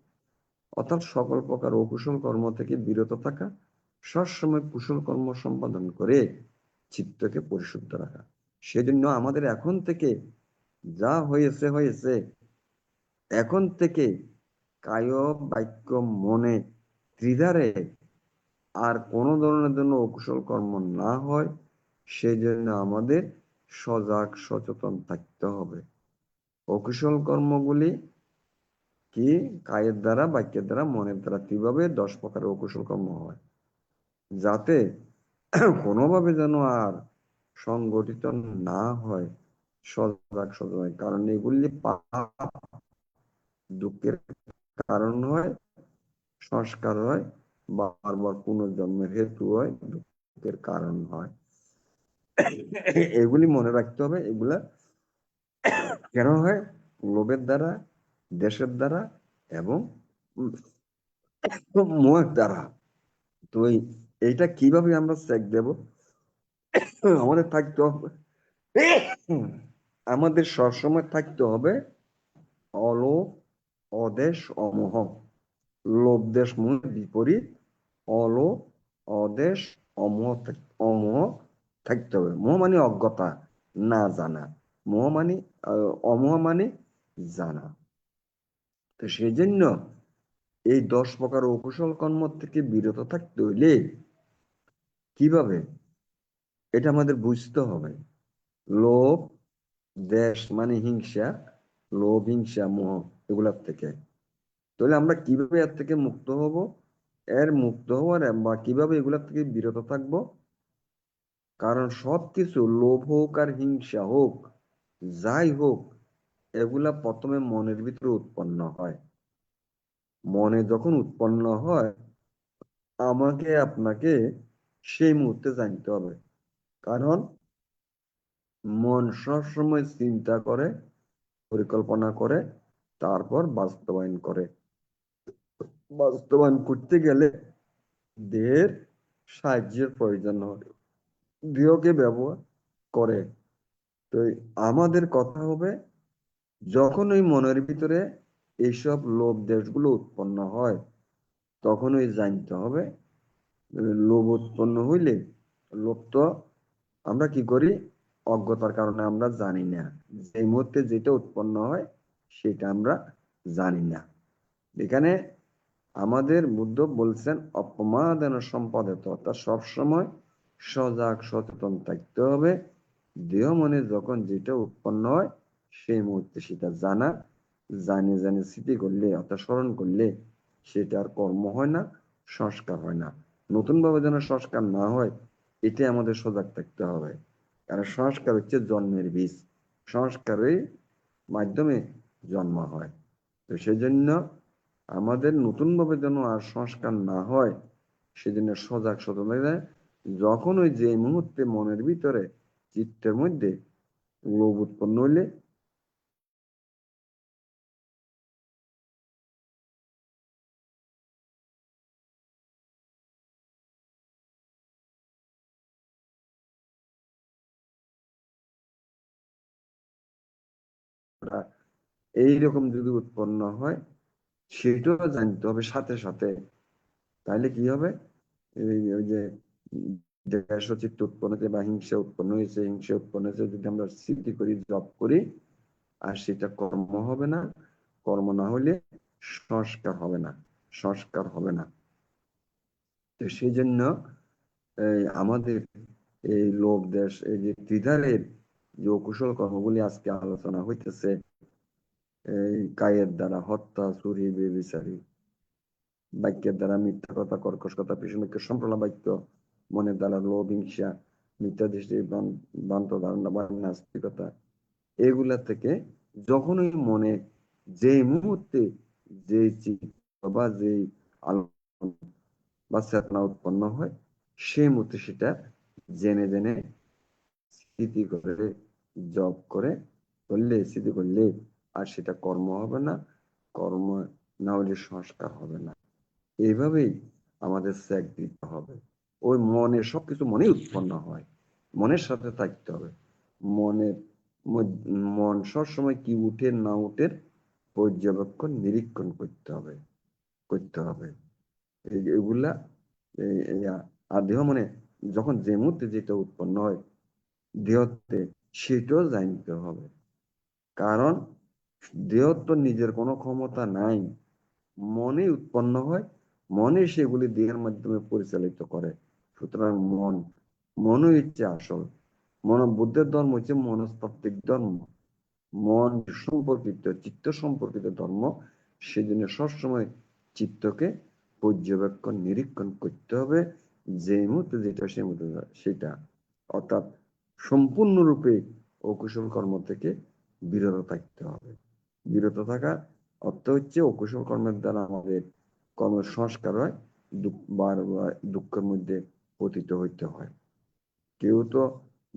অর্থাৎ সকল প্রকার অকুশল কর্ম থেকে বিরত থাকা, সবসময় কুশল কর্ম সম্পাদন করে চিত্তকে পরিশুদ্ধ রাখা। সেজন্য আমাদের এখন থেকে যা হয়েছে হয়েছে, এখন থেকে কায় বাক্য মনে ত্রিধারে আর কোনো ধরনের জন্য অকুশল কর্ম না হয়, সেই জন্য আমাদের সজাগ সচেতন থাকতে হবে। অকুশল কর্মগুলি কি? কায়ের দ্বারা, বাক্যের দ্বারা, মনের দ্বারা, কিভাবে 10 প্রকার অকুশল কর্ম হয়, যাতে কোনোভাবে যেন আর সংগঠিত না হয়। সজাগ সজাগ, কারণ এগুলি পাপ, দুঃখের কারণ হয়, সংস্কার হয়, বারবার পুনর্জন্মের হেতু হয়, দুঃখের কারণ হয়। এগুলি মনে রাখতে হবে। এগুলা কেন হয়? লোভের দ্বারা, দেশের দ্বারা এবং মোহের দ্বারা। তো এইটা কিভাবে আমরা চেক দেব? আমাদের থাকতে হবে, আমাদের সবসময় থাকতে হবে অলোভ, অদেশ, অমোহ। লোভ, দেশ, মোহের বিপরীত অলোভ, অদেশ, অমোহ অমোহ থাকতে হবে। মোহ মানে অজ্ঞতা, না জানা। মোহ মানে অমোহ মানে জানা। তো সেই জন্য এই 10 প্রকার অকুশল কর্ম থেকে বিরত থাকতে হইলে কিভাবে, এটা আমাদের বুঝতে হবে। লোভ, দ্বেষ মানে হিংসা, লোভ, হিংসা, মোহ এগুলার থেকে। তাহলে আমরা কিভাবে এর থেকে মুক্ত হব, এর মুক্ত হওয়ার বা কিভাবে এগুলার থেকে বিরত থাকব? কারণ সবকিছু, লোভ হোক আর হিংসা হোক, যাই হোক, এগুলা প্রথমে মনের ভিতরে উৎপন্ন হয়। মনে যখন উৎপন্ন হয়, আমাকে আপনাকে সেই মুহূর্তে জানতে হবে। কারণ মন সবসময় চিন্তা করে, পরিকল্পনা করে, তারপর বাস্তবায়ন করে। বাস্তবায়ন করতে গেলে দেহের সাহায্যের প্রয়োজন হয়, দেহকে ব্যবহার করে। তো আমাদের কথা হবে, যখন ওই মনের ভিতরে এইসব লোভ দেশগুলো উৎপন্ন হয়, তখন ওই জানতে হবে, লোভ উৎপন্ন হইলে, লোভ তো আমরা কি করি, অজ্ঞতার কারণে আমরা জানি না, যে মুহূর্তে যেটা উৎপন্ন হয় সেটা আমরা জানি না। এখানে আমাদের বুদ্ধ বলছেন অপমাদেন সম্পাদিত, অর্থাৎ সবসময় সজাগ সচেতন থাকতে হবে। দেহ মনে যখন যেটা উৎপন্ন হয় সেই মুহূর্তে সেটা জানা, জানে জানে স্মৃতি করলে অর্থাৎ স্মরণ করলে সেটা আর কর্ম হয় না, সংস্কার হয় না। নতুন ভাবে যেন সংস্কার না হয়, এটা আমাদের সজাগ থাকতে হবে। কারণ সংস্কার হচ্ছে জন্মের বীজ, সংস্কারের মাধ্যমে জন্ম হয়। তো সেই জন্য আমাদের নতুন ভাবে যেন আর সংস্কার না হয়, সেজন্য সজাগ সচেতন হয়ে যায়। যখন ওই যে মুহূর্তে মনের ভিতরে, চিত্তের মধ্যে লোভ উৎপন্ন হইলে এইরকম যদি উৎপন্ন হয়, সেটাও জানতে হবে সাথে সাথে। তাহলে কি হবে, ওই যে দেশ চিত্ত উৎপন্ন হয়েছে বা হিংসা উৎপন্ন হয়েছে, হিংসা উৎপন্ন হয়েছে, যদি আমরা স্মৃতি করি, জপ করি, আর সেটা কর্ম হবে না। কর্ম না হলে সংস্কার হবে না, সংস্কার হবে না। তো সেই জন্য আমাদের এই লোভ দেশ, এই যে ত্রিধারের যে অকুশল কর্মগুলি আজকে আলোচনা হইতেছে, এই কায়ের দ্বারা হত্যা, চুরি, বেবিচারী, বাক্যের দ্বারা মিথ্যা কথা, কর্কশ কথা, পিছনকে সম্প্রলা বাক্য, মনের দ্বারা লোভ, হিংসা, মিথ্যা দৃষ্টি, ভ্রান্ত ধারণা বা নাস্তিকতা, এগুলা থেকে যখন ওই মনে যে মুহূর্তে যে চিত্ত বা যে আলো বা চেতনা উৎপন্ন হয়, সেই মুহূর্তে সেটা জেনে জেনে স্মৃতি করে, জপ করে করলে, স্মৃতি করলে আর সেটা কর্ম হবে না। কর্ম না হলে সংস্কার হবে না। এইভাবেই আমাদের ত্যাগ দিতে হবে। ওই মনে সবকিছু মনে উৎপন্ন হয়, মনের সাথে থাকতে হবে। মনের মন সবসময় কি উঠে না উঠে পর্যবেক্ষণ নিরীক্ষণ করতে হবে, করতে হবে। এগুলা আর দেহ মনে যখন যে মুহূর্তে যেটা উৎপন্ন হয় দেহতে, সেটাও জানতে হবে। কারণ দেহ তো নিজের কোনো ক্ষমতা নাই, মনে উৎপন্ন হয়, মনে সেগুলি দেহের মাধ্যমে পরিচালিত করে। সুতরাং মনই হচ্ছে আসল। বুদ্ধের ধর্ম হচ্ছে মনস্তাত্ত্বিক ধর্ম, মন সম্পর্কিত, চিত্ত সম্পর্কিত ধর্ম। সেজন্য সবসময় চিত্তকে পর্যবেক্ষণ নিরীক্ষণ করতে হবে, যে মুহূর্তে যেটা সে মুহূর্তে সেটা, অর্থাৎ সম্পূর্ণরূপে অকুশল কর্ম থেকে বিরত থাকতে হবে। বিরত থাকার অর্থ হচ্ছে অকুশল কর্মের দ্বারা আমাদের কর্মের সংস্কার হয়, বারবার দুঃখের মধ্যে পতিত হইতে হয়। কেউ তো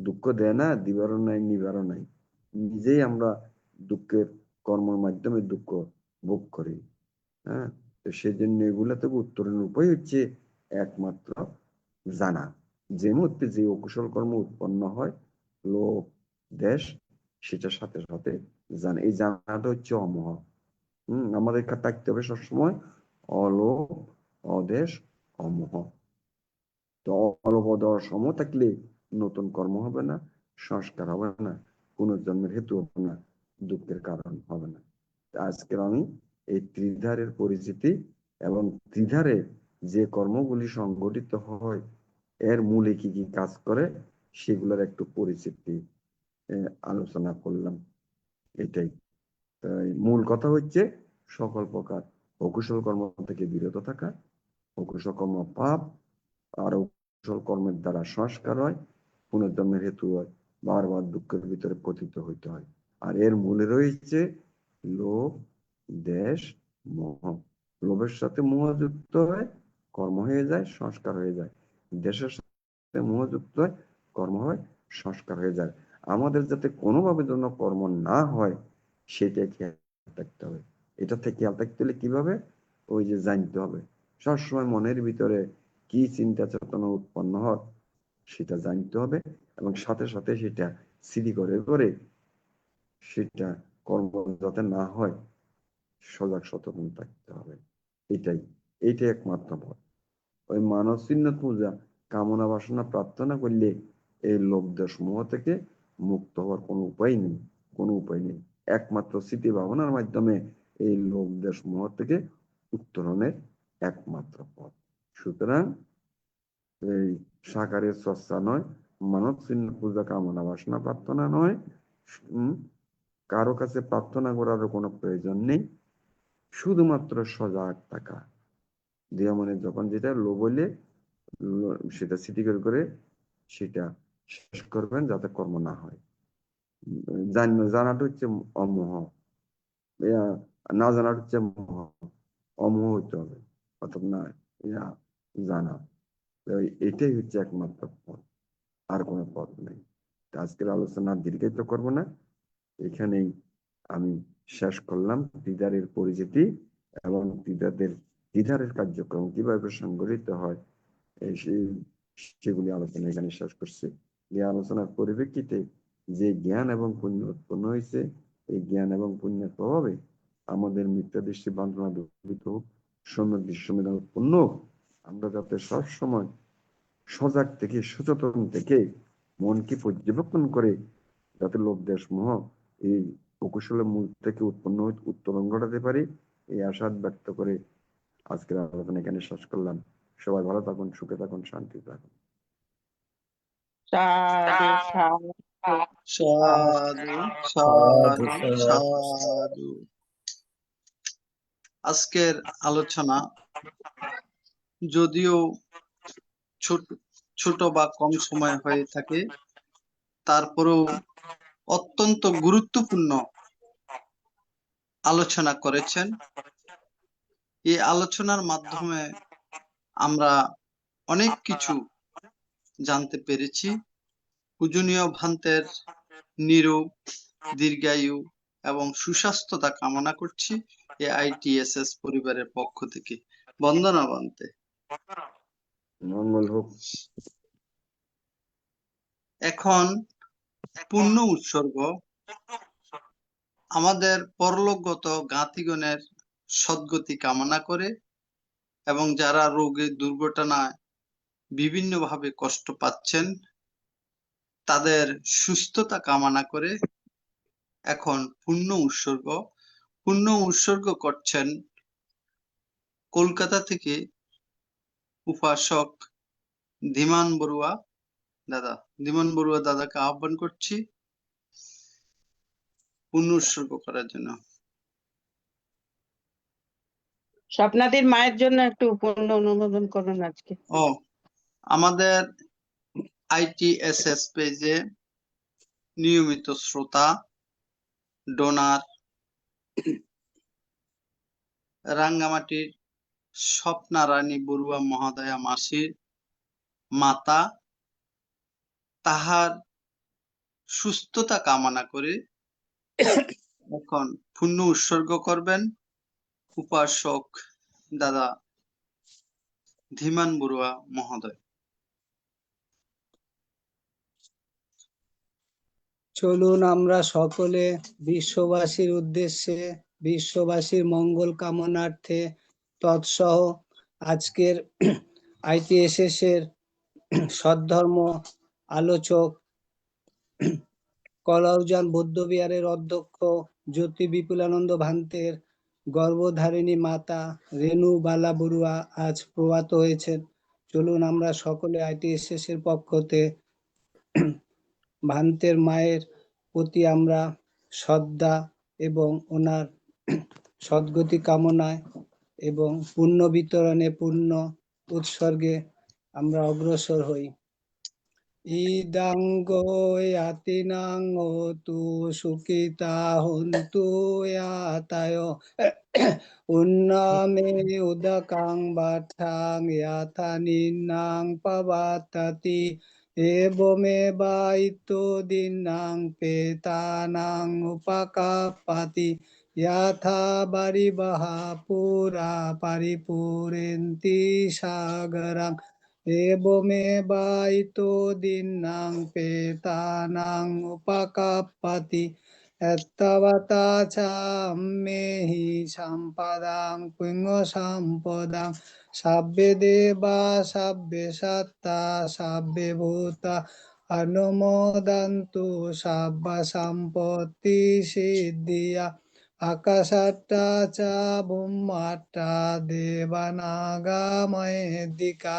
দুঃখ দেয় না, দিবারও নাই, নিবারও নাই, নিজেই আমরা দুঃখের কর্মের মাধ্যমে দুঃখ ভোগ করি। হ্যাঁ, তো সেই জন্য এগুলা থেকে উত্তরণের উপায় হচ্ছে একমাত্র জানা। যে মুহূর্তে যে অকুশল কর্ম উৎপন্ন হয়, লোভ, দেশ, সেটার সাথে সাথে জানা। এই জানাটা হচ্ছে অমোহ। আমাদের থাকতে হবে সবসময় অলোভ, অদেশ, অমোহ। তো অলোভ, অদেশ, অমোহ থাকলে নতুন কর্ম হবে না, সংস্কার হবে না, পুনর্জন্মের হেতু হবে না, দুঃখের কারণ হবে না। আজকের আমি এই ত্রিধারের পরিচিতি এবং ত্রিধারে যে কর্মগুলি সংগঠিত হয় এর মূলে কি কি কাজ করে সেগুলোর একটু পরিচিতি আলোচনা করলাম। এটাই তাই মূল কথা হচ্ছে সকল প্রকার অকুশল কর্ম থেকে বিরত থাকা। অকুশল কর্ম পাপ, আর অকুশল কর্মের দ্বারা সংস্কার হয়, পুনর্জন্মের হেতু হয়, বারবার দুঃখের ভিতরে পতিত হইতে হয়। আর এর মূলে রয়েছে লোভ, দেশ, মোহ। লোভের সাথে মোহ যুক্ত হয়, কর্ম হয়ে যায়, সংস্কার হয়ে যায়। দেশের সাথে মোহ যুক্ত হয়, কর্ম হয়, সংস্কার হয়ে যায়। আমাদের যাতে কোনোভাবে জন্য কর্ম না হয় সেটাই খেয়াল রাখতে হবে। এটা থেকে খেয়াল রাখতে হলে কিভাবে? ওই যে জানতে হবে সবসময় মনের ভিতরে কি চিন্তা চেতনা উৎপন্ন হয় সেটা জানতে হবে, এবং সাথে সাথে সেটা সিডি করে করে সেটা কর্ম যাতে না হয় সজাগ সচেতন থাকতে হবে। এইটাই একমাত্র পথ। ওই মানব চিহ্ন পূজা কামনা বাসনা প্রার্থনা করলে এই লোভ দেশ মোহ থেকে মুক্ত হওয়ার কোনো উপায় নেই। একমাত্র স্মৃতি ভাবনার মাধ্যমে এই লোভ দেশ মোহ থেকে উত্তরণের একমাত্র পথ। সুতরাং এই সাকারের চর্চা নয়, মানব চিহ্ন পূজা কামনা বাসনা প্রার্থনা নয়, কারো কাছে প্রার্থনা করারও কোনো প্রয়োজন নেই, শুধুমাত্র সজাগ থাকা। দেহ মনে যখন যেটা লোভ হইলে সেটা স্মৃতি করে সেটা শেষ করবেন যাতে কর্ম না হয়। জানাটা হচ্ছে অমোহ, না জানাটা হচ্ছে মোহ। অমোহ হইতে হবে, অথবা না জানা। এটাই হচ্ছে একমাত্র পথ, আর কোনো পথ নেই। আজকের আলোচনা দীর্ঘায়িত করব না, এখানেই আমি শেষ করলাম। দিদারের পরিচিতি এবং দিদারের কার্যক্রম কিভাবে সংগঠিত হয় সেগুলি আলোচনা এখানে শেষ করছি। এই আলোচনার পরিপ্রেক্ষিতে যে জ্ঞান এবং পুণ্য উৎপন্ন হয়েছে, এই জ্ঞান এবং পুণ্যের প্রভাবে আমাদের মিথ্যা দৃষ্টি বান্ধনা দূরিত হোক, সম্যক দৃষ্টি উৎপন্ন হোক। আমরা যাতে সবসময় সজাগ থেকে সচেতন থেকে মনকে পর্যবেক্ষণ করে যাতে লোভ দেশ মোহ এই অকুশলের মূল থেকে উত্তরণ ঘটাতে পারি, এই আশা ব্যক্ত করে আজকের আলোচনা এখানে শেষ করলাম। সবাই ভালো থাকুন, সুখে থাকুন, শান্তি থাকুন। সাধু সাধু সাধু সাধু সাধু সাধু। আজকের আলোচনা যদিও ছোট বা কম সময় হয়ে থাকে, তারপরেও অত্যন্ত গুরুত্বপূর্ণ আলোচনা করেছেন। এই আলোচনার মাধ্যমে আমরা অনেক কিছু জানতে পেরেছি। পূজনীয় ভান্তের নিরোগ, দীর্ঘায়ু এবং সুস্বাস্থ্যতা কামনা করছি AITSS পরিবারের পক্ষ থেকে। বন্দনা ভান্তে। মঙ্গল হোক। এখন পুণ্য উৎসর্গ। আমাদের পরলোকগত জ্ঞাতিগণের সদ্গতি কামনা করে এবং যারা রোগে দুর্ঘটনায় বিভিন্নভাবে কষ্ট পাচ্ছেন তাদের সুস্থতা কামনা করে এখন পুণ্য উৎসর্গ করছেন কলকাতা থেকে উপাসক ধীমান বড়ুয়া দাদাকে আহ্বান করছি পুণ্য উৎসর্গ করার জন্য। স্বপ্নাদির মায়ের জন্য একটু পুণ্য অনুমোদন করুন আজকে। আমাদের ITSS পেজে নিয়মিত শ্রোতা, ডোনার, রাঙ্গামাটির স্বপ্না রানী বড়ুয়া মহোদয়া মাসির মাতা, তাহার সুস্থতা কামনা করে এখন পুণ্য উৎসর্গ করবেন উপাসক দাদা ধীমান বড়ুয়া মহোদয়। চলুন আমরা সকলে বিশ্ববাসীর উদ্দেশ্যে, বিশ্ববাসীর মঙ্গল কামনার্থে তৎসহ আজকের ITSS এর সদ্ধর্ম আলোচক কলাউজান বৌদ্ধবিহারের অধ্যক্ষ জ্যোতি বিপুলানন্দ ভান্তের গর্ভধারিণী মাতা রেণু বালা বড়ুয়া আজ প্রয়াত হয়েছেন। চলুন আমরা সকলে ITSS এর পক্ষতে ভান্তের মায়ের প্রতি আমরা শ্রদ্ধা এবং ওনার সদ্গতি কামনায় এবং পুণ্য বিতরণে, পুণ্য উৎসর্গে আমরা অগ্রসর হই। ইদাঙ্গো ইয়াতিনাং হোতু সুখিতা হন্তু ইয়াতায় উন্নামে উদকাং বাঠাং ইয়াথা নিন্নাং পাবাতাতি এবমেবাইতো দিনাং পেতানাং উপকাপাতি ইয়াথা বারিবাহা পুরা পারিপুরেন্তি সাগরাং এবমেবাইতো দিনাং পেতানাং উপকাপাতি এত্তাবতা চাম্মেহি সম্পদাং পুণ্য সম্পদাং সাব্বে দেবা সাব্বে সত্তা সাব্বে ভূতা অনুমোদন্তু সাব্বা সম্পত্তি সিদ্ধিয়া আকাশাট্টা চা ভূমাট্টা দেবানাগা মহেদিকা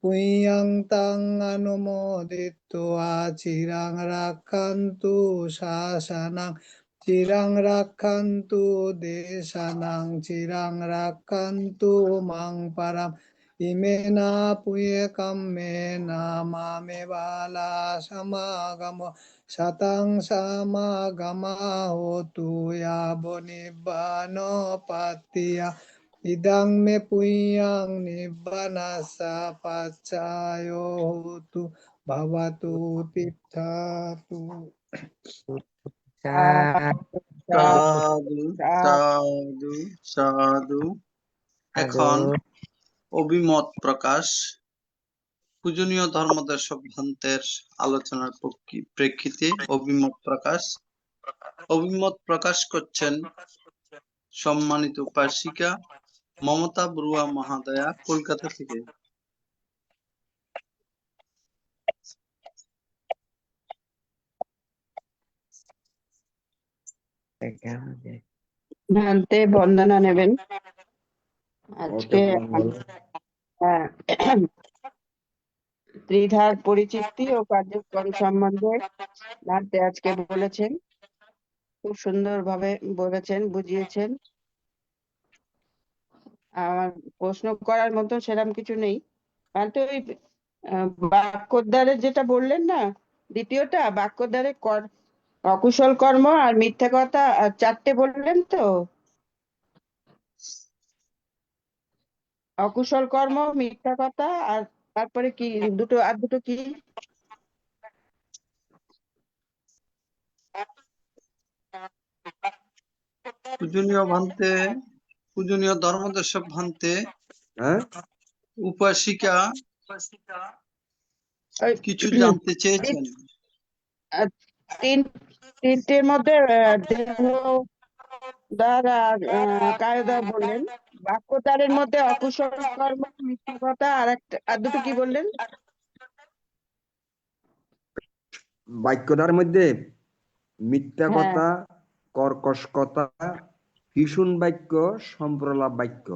পুয়্যাং তাং অনুমোদিত্বা চিরাং রাক্ষান্তু শাসনাং চিরাং রাক্ষান্তু দেশানাং চিরাং রাক্ষান্তু মাং পারাম ইমেনা পুয়ে কাম্মেনা মামে বালা সমাগম শতাং সমাগমা হোতু ইয়াবো নিব্বান পাতিয়া ইদাং মে পুয়্যাং নিব্বানাসা পাচ্চায়ো হোতু ভবতু তিষ্ঠাতু। সাধু সাধু সাধু। এখন অভিমত প্রকাশ। পূজনীয় ধর্মদর্শক ভান্তের আলোচনার প্রেক্ষিতে অভিমত প্রকাশ। অভিমত প্রকাশ করছেন সম্মানিত উপাসিকা মমতা বড়ুয়া মহাদয়া, কলকাতা থেকে। ভান্তে বন্দনা নেবেন আজকে। হ্যাঁ, ত্রিধার পরিচিতি ও কার্যক্রম সম্বন্ধে ভান্তে আজকে বলেছেন। খুব সুন্দরভাবে বলেছেন, বুঝিয়েছেন। আমার প্রশ্ন করার মতো সেরকম কিছু নেই। ভান্তে ওই বাক্যোদ্ধারের যেটা বললেন না, দ্বিতীয়টা বাক্যোদ্ধারে অকুশল কর্ম আর মিথ্যা কথা আর চারটে বললেন তো। অকুশল কর্ম, মিথ্যা কথা, আর তারপরে কি দুটো কি? পূজনীয় ধর্মদর্শক ভান্তে, হ্যাঁ উপাসিকা ওই কিছু জানতে চেয়েছেন। তিনটের মধ্যে দেহদার আর কায়দার বললেন। বাক্যতারের মধ্যে অকুশল কর্ম, মিথ্যা কথা, আর দুটো কি বললেন? বাক্যটার মধ্যে মিথ্যা হ্যাঁ। কথা, কর্কশ কথা, ভীষণ বাক্য, সম্প্রলাপ বাক্য।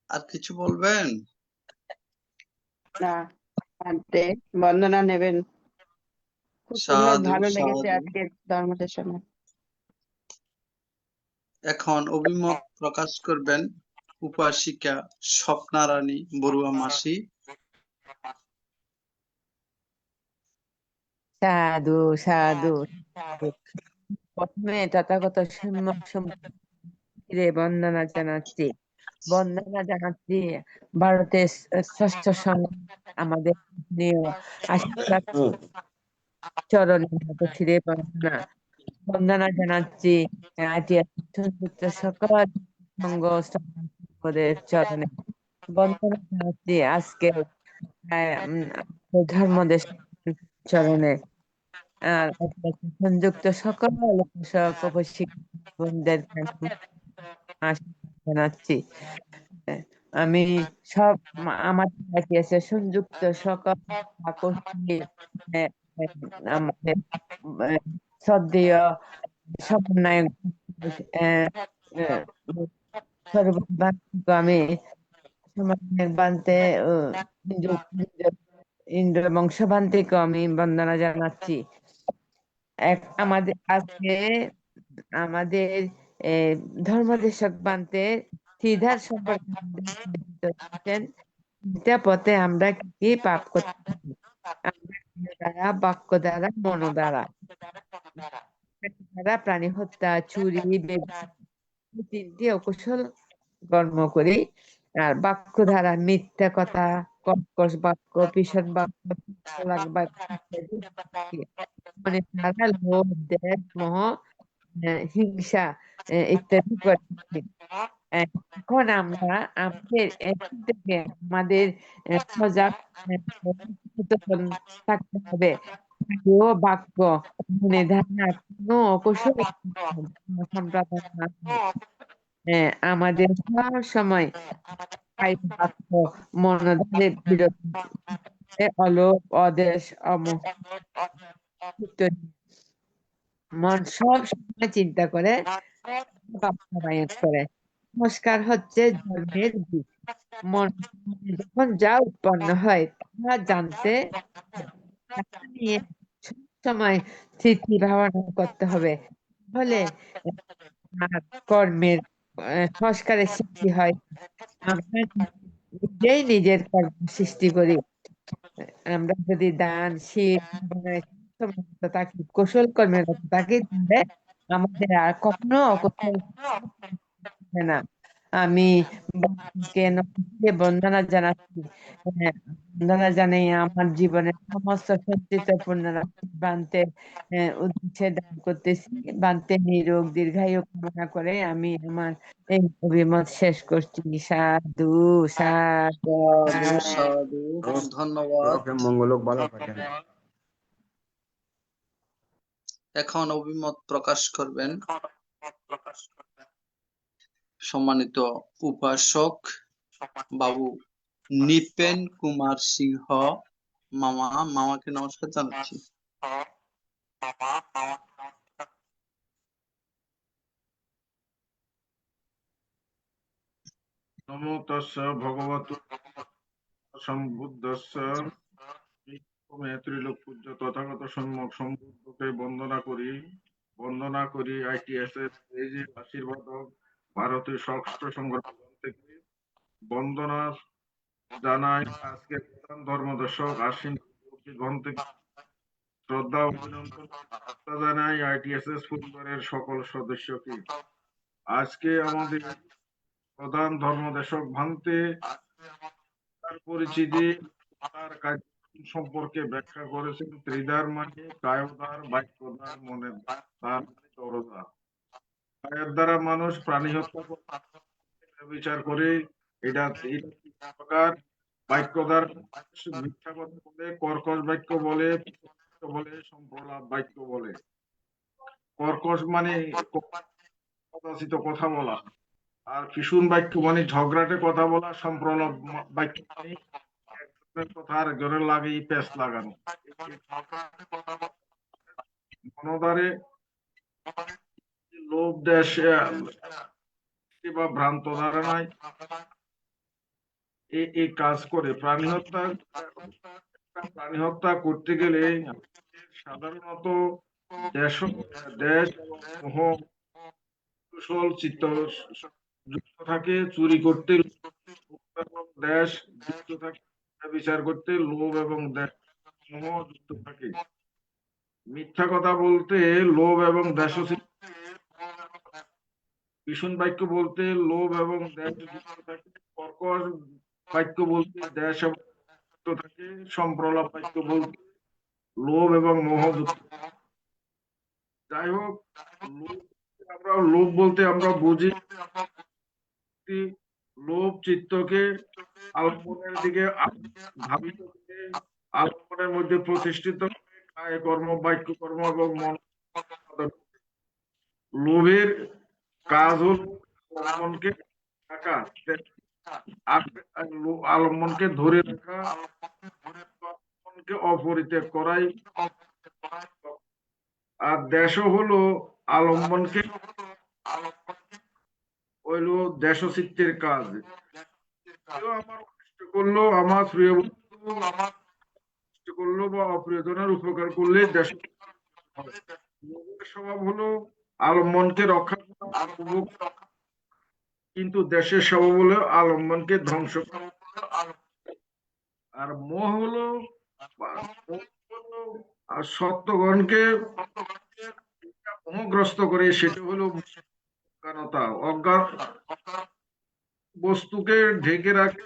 আর কিছু বলবেন? না, ভান্তে বন্দনা নেবেন। খুব সুন্দর, সাধু ভালো লেগেছে সাধু। আজকে ধর্মদেশনে। এখন অভিমত প্রকাশ করবেন উপাসিকা স্বপ্নারানী বড়ুয়া মাসি। সাধু সাধু। প্রথমে তথাগত সম্মুখে বন্দনা জানাচ্ছি। বন্দনা জানাচ্ছি ভারতের ষষ্ঠ সংঘ আমাদের আশীর্বাদ চরণে ফিরে বন্দনা। বন্দনা জানাচ্ছি সংযুক্ত সকল সংঘ সমূহের চরণে। বন্দনা জানাচ্ছি আজকে ধর্মদেশ চরণে। আর সংযুক্ত সকল উপাসক উপশিক্ষক বোনদেরকে আমি আশীর্বাদ জানাচ্ছি। আমি সব আমাদের ITS এর সংযুক্ত সকল আকর্ষণী আমাদের শ্রদ্ধেয় সমন্বয়ক সর্বভারতীয় আমি সমন্বয়ক বান্তে ইন্দ্র বংশভান্তিকে আমি বন্দনা জানাচ্ছি। আমাদের আজকে আমাদের ধর্মদেশক বান্তে সিদ্ধার সম্পর্কে পথে আমরা কি পাপ করতে পারি? আমরা দ্বারা, বাক্য দ্বারা, মন দ্বারা প্রাণী হত্যা, চুরি, তিনটি অকুশল কর্ম করি। আর বাক্য দ্বারা মিথ্যা কথা, কর্কশ বাক্য, ভীষণ বাক্য, মানে দ্বারা লোভ, দেশ, মোহ, হিংসা ইত্যাদি করছি। এখন আমরা আমাদের থেকে আমাদের সজাগ সচেতন থাকতে হবে। বাক্য মনে ধারণা কোনো অকুশল সম্পাদন না হয়। আমাদের সব সময় বাক্য মনোধারে বিরতি, অলোভ, অদেশ, অমোহ মন সব সময় চিন্তা করে বাস্তবায়ন করে। সংস্কার হচ্ছে ধর্মের দিক। মন যখন যা উৎপন্ন হয় তা জানতে নিয়ে সময় স্মৃতি ভাবনা করতে হবে। ফলে কর্মের সংস্কারের সৃষ্টি হয়। আমরা নিজেই নিজের কর্ম সৃষ্টি করি। আমরা যদি দান, শীল, থাকি, কৌশল কর্মের কথা থাকি, তাহলে আমাদের আর কখনো অকুশল হবে না। আমি বন্দনা জানাচ্ছি। বন্দনা জানাই আমার জীবনের সমস্ত সঞ্চিত পুণ্যরাশি বান্তে উদ্দেশ্যে দান করতেছি। বান্তে নিরোগ দীর্ঘায়ু কামনা করে আমি আমার এই অভিমত শেষ করছি। সাধু সাধু। সাধু ধন্যবাদ। মঙ্গল হোক, ভালো থাকেন। এখন অভিমত প্রকাশ করবেন সম্মানিত উপাসক বাবু নিপেন কুমার সিংহ মামা। মামাকে নমস্কার জানাচ্ছি। নমো তস্য ভগবতু সম্বুদ্ধস্য ত্রিলোক পূজ্য তথাগত সম্যক সম্বুদ্ধকে বন্দনা করি ITS এর এই যে আশীর্বাদ ভারতীয় ষষ্ঠ সংগঠন থেকে বন্দনা জানাই। আজকে প্রধান ধর্মদর্শক আশ্বিন গণ থেকে শ্রদ্ধা অভিনন্দন জানাই ITSS পরিবারের সকল সদস্যকে। আজকে আমাদের প্রধান ধর্মদেশক ভান্তে তার পরিচিতি, তার কার্যক্রম সম্পর্কে ব্যাখ্যা করেছেন। ত্রিধার মানে কায়োধার, বাক্যধার, মনের ধার, তরধার। কায়ের দ্বারা মানুষ প্রাণী হত্যা বিচার করে, এটা প্রকার। বাক্যধার মিথ্যা কথা বলে, কর্কশ বাক্য বলে, সম্প্রলাপ বাক্য বলে। কর্কশ মানে কদাচিত কথা বলা, আর ভীষণ বাক্য মানে ঝগড়াটে কথা বলা, সম্প্রলাপ বাক্য মানে কথা আরেকজনের লাগে পেঁচ লাগানো। মনোদারে লোভ, দেশ বা ভ্রান্ত ধারণায় এই কাজ করে। প্রাণী হত্যা করতে গেলে সাধারণত দেশ মোহ কুশল চিত্ত যুক্ত থাকে। চুরি করতে দেশ যুক্ত থাকে, বিচার করতে লোভ এবং দেশ মোহ যুক্ত থাকে। মিথ্যা কথা বলতে লোভ এবং দেশ, ভীষণ বাক্য বলতে লোভ এবং দেশ যুক্ত থাকে। কর্কশ বাক্য বলতে দেশ এবং যুক্ত থাকে। সম্প্রলাপ বাক্য বলতে লোভ এবং মোহ যুক্ত। যাই হোক, লোভ বলতে আমরা বুঝি লোভ চিত্তকে আলম্বনের দিকে ধাবিত করে, আলম্বনের মধ্যে প্রতিষ্ঠিত কায় কর্ম, বাক্য কর্ম এবং মন। লোভের কাজ হল আলম্বনকে রাখা, আলম্বনকে ধরে রাখা, আলম্বনকে অপরিত্যাগ করাই। আর দেশও হলো আলম্বনকে হইলো দেশচিত্তের কাজ। কেউ আমার অনিষ্ট করলো, আমার প্রিয় বন্ধু আমার অনিষ্ট করলো বা অপ্রিয়জনের উপকার করলে দেশ হবে। লোভের স্বভাব হলো আলম্বনকে রক্ষা করা, কিন্তু দেশের স্বভাব হলো আলম্বনকে ধ্বংস করা। আর মোহ হলো আর সত্যগণকে মোহগ্রস্ত করে, সেটা হলো অজ্ঞানতা। অজ্ঞান বস্তুকে ঢেকে রাখে,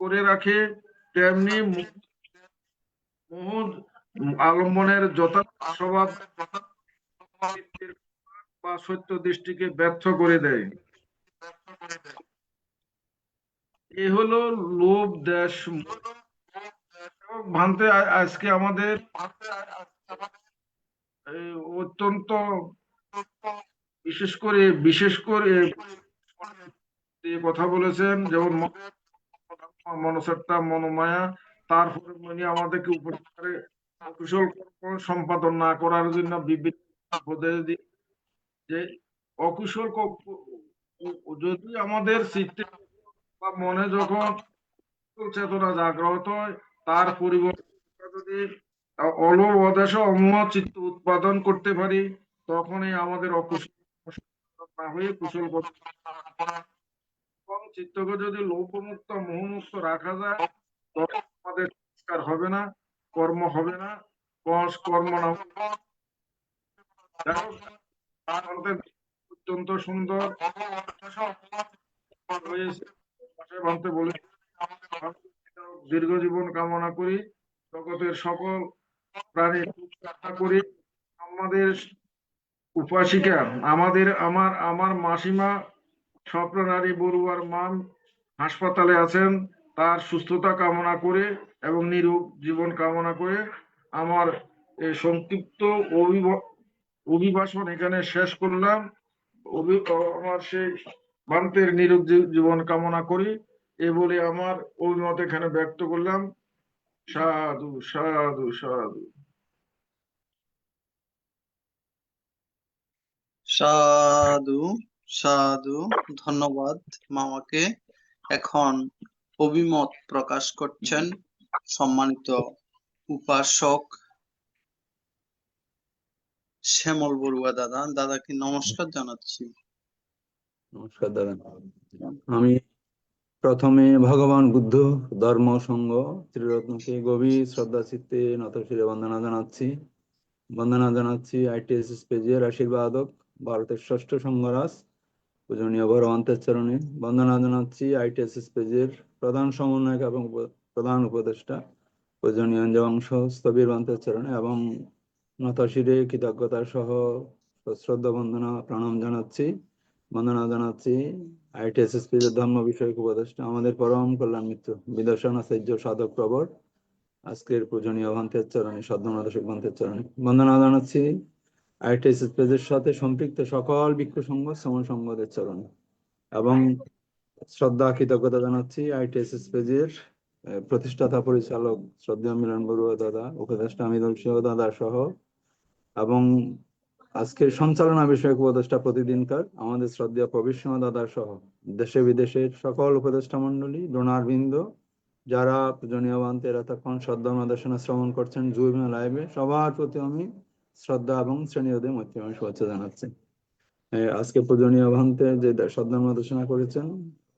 করে রাখে, তেমনি মোহ আলম্বনের যথার্থ স্বভাব বা সত্য দৃষ্টিকে ব্যর্থ করে দেয়। এ হলো লোভ, দেশ, ভান্তে। আজকে আমাদের অত্যন্ত বিশেষ করে কথা বলেছেন, যেমন মনসত্তা, মনোমায়া। তারপরে উনি আমাদেরকে উপকারে কুশল কর্ম সম্পাদন না করার জন্য বিভিন্ন উপদেশ দিয়ে, যে অকুশল যদি আমাদের চিত্তে বা মনে যখন চেতনা জাগ্রত হয়, তার পরিবর্তে যদি অলোভ, অদেশ, অমোহ চিত্ত উৎপাদন করতে পারি, তখনই আমাদের অকুশল না হয়ে কুশল এবং চিত্তকে যদি লোভমুক্ত, মোহমুক্ত রাখা যায়, তখন আমাদের সংস্কার হবে না, কর্ম হবে না, কর্ম না অত্যন্ত সুন্দর হয়েছে। ভাবতে বলে দীর্ঘ জীবন কামনা করি, জগতের সকল প্রাণী করি। আমাদের উপাসিকা, আমার মাসিমা স্বপ্ননারী বড়ুয়ার মান হাসপাতালে আছেন, তার সুস্থতা কামনা করে এবং নিরোগ জীবন কামনা করে আমার এই সংক্ষিপ্ত অভিভাষণ এখানে শেষ করলাম। আমার সেই ভান্তের নিরোগ জীবন কামনা করি, এ বলে আমার অভিমত এখানে ব্যক্ত করলাম। সাধু সাধু সাধু। সাধু সাধু, ধন্যবাদ মামাকে। এখন অভিমত প্রকাশ করছেন সম্মানিত উপাসক শ্যামল বড়ুয়া দাদা। দাদাকে নমস্কার জানাচ্ছি। নমস্কার দাদা। আমি প্রথমে ভগবান বুদ্ধ, ধর্ম, সংঘ, ত্রিরত্নকে গভীর শ্রদ্ধা চিত্তে নতশিরে বন্দনা জানাচ্ছি। বন্দনা জানাচ্ছি ITSS পেজের আশীর্বাদক ভারতের ষষ্ঠ সংঘরাজ পূজনীয় ভগবন্তের চরণে। বন্দনা জানাচ্ছি ITSS পেজের প্রধান সমন্বয়ক এবং প্রধান উপদেষ্টা পূজনীয় অঞ্জবংশ স্থবির বন্তের চরণে, এবং নতশিরে কৃতজ্ঞতার সহ শ্রদ্ধা বন্দনা প্রণাম জানাচ্ছি। বন্দনা জানাচ্ছি ITSS পেজের ধর্ম বিষয়ক উপদেষ্টা আমাদের পরম কল্যাণ মিত্র বিদর্শন আচার্য সাধক প্রবর আজকের পূজনীয় ভান্তের চরণে, সদ্যনাদশক ভান্তের চরণে। বন্দনা জানাচ্ছি ITSS পেজের সাথে সম্পৃক্ত সকল ভিক্ষু সংঘ, শ্রমণ সংঘদের চরণে, এবং শ্রদ্ধা কৃতজ্ঞতা জানাচ্ছি ITSS পেজের প্রতিষ্ঠাতা পরিচালক শ্রদ্ধেয় মিলন বড়ুয়া দাদা, উপদেষ্টা মৃদুল সিংহ দাদা সহ, এবং আজকের সঞ্চালনা বিষয়ক উপদেষ্টা প্রতিদিনকার আমাদের শ্রদ্ধেয় প্রবীর সিংহ দাদা সহ দেশে বিদেশের সকল উপদেষ্টা মন্ডলী, ডোনার বৃন্দ, যারা পূজনীয় ভান্তের এতক্ষণ শ্রদ্ধা নিদর্শনা শ্রবণ করছেন জুম লাইভে, সবার প্রতি আমি শ্রদ্ধা এবং শ্রেণীয়দের মধ্যে আমি শুভেচ্ছা জানাচ্ছি। আজকে পূজনীয় ভান্তে যে শ্রদ্ধা নিদর্শনা করেছেন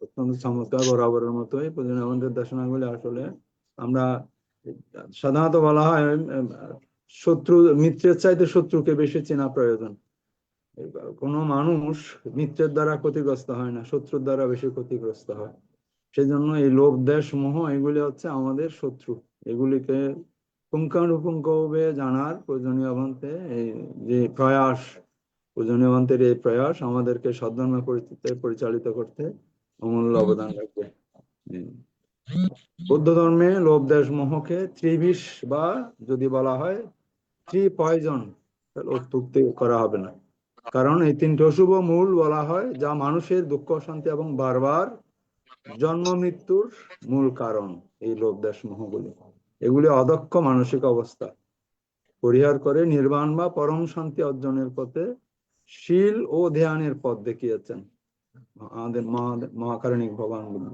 অত্যন্ত চমৎকার, বরাবরের মতোই পূজনীয় ভান্তের দর্শনাগুলি আসলে আমরা সাধারণত বলা হয় শত্রু মিত্রের চাইতে শত্রুকে বেশি চেনা প্রয়োজন। কোনো মানুষ মিত্রের দ্বারা ক্ষতিগ্রস্ত হয় না, শত্রুর দ্বারা বেশি ক্ষতিগ্রস্ত হয়। সেই জন্য এই লোভ, দেশ, মোহ এগুলি হচ্ছে আমাদের শত্রু। এগুলিকে পুঙ্খানুপুঙ্খভাবে জানার প্রয়োজনীয় ভান্তে এই যে প্রয়াস, পূজনীয় ভান্তের এই প্রয়াস আমাদেরকে সদ্ধর্মে পরিচালিত করতে অমূল্য অবদান রাখবে। বৌদ্ধ ধর্মে লোভ দেশ মোহকে ত্রিবিষ বা যদি বলা হয় পয়জন উক্তি করা হবে না, কারণ এই তিনটি অশুভ মূল বলা হয় যা মানুষের দুঃখ শান্তি এবং বারবার জন্ম মৃত্যুর মূল কারণ। এই লোভ দেশ মোহগুলি, এগুলি অদক্ষ মানসিক অবস্থা পরিহার করে নির্বাণ বা পরম শান্তি অর্জনের পথে শীল ও ধ্যানের পথ দেখিয়েছেন আমাদের মহাকারণিক ভগবান বুদ্ধ।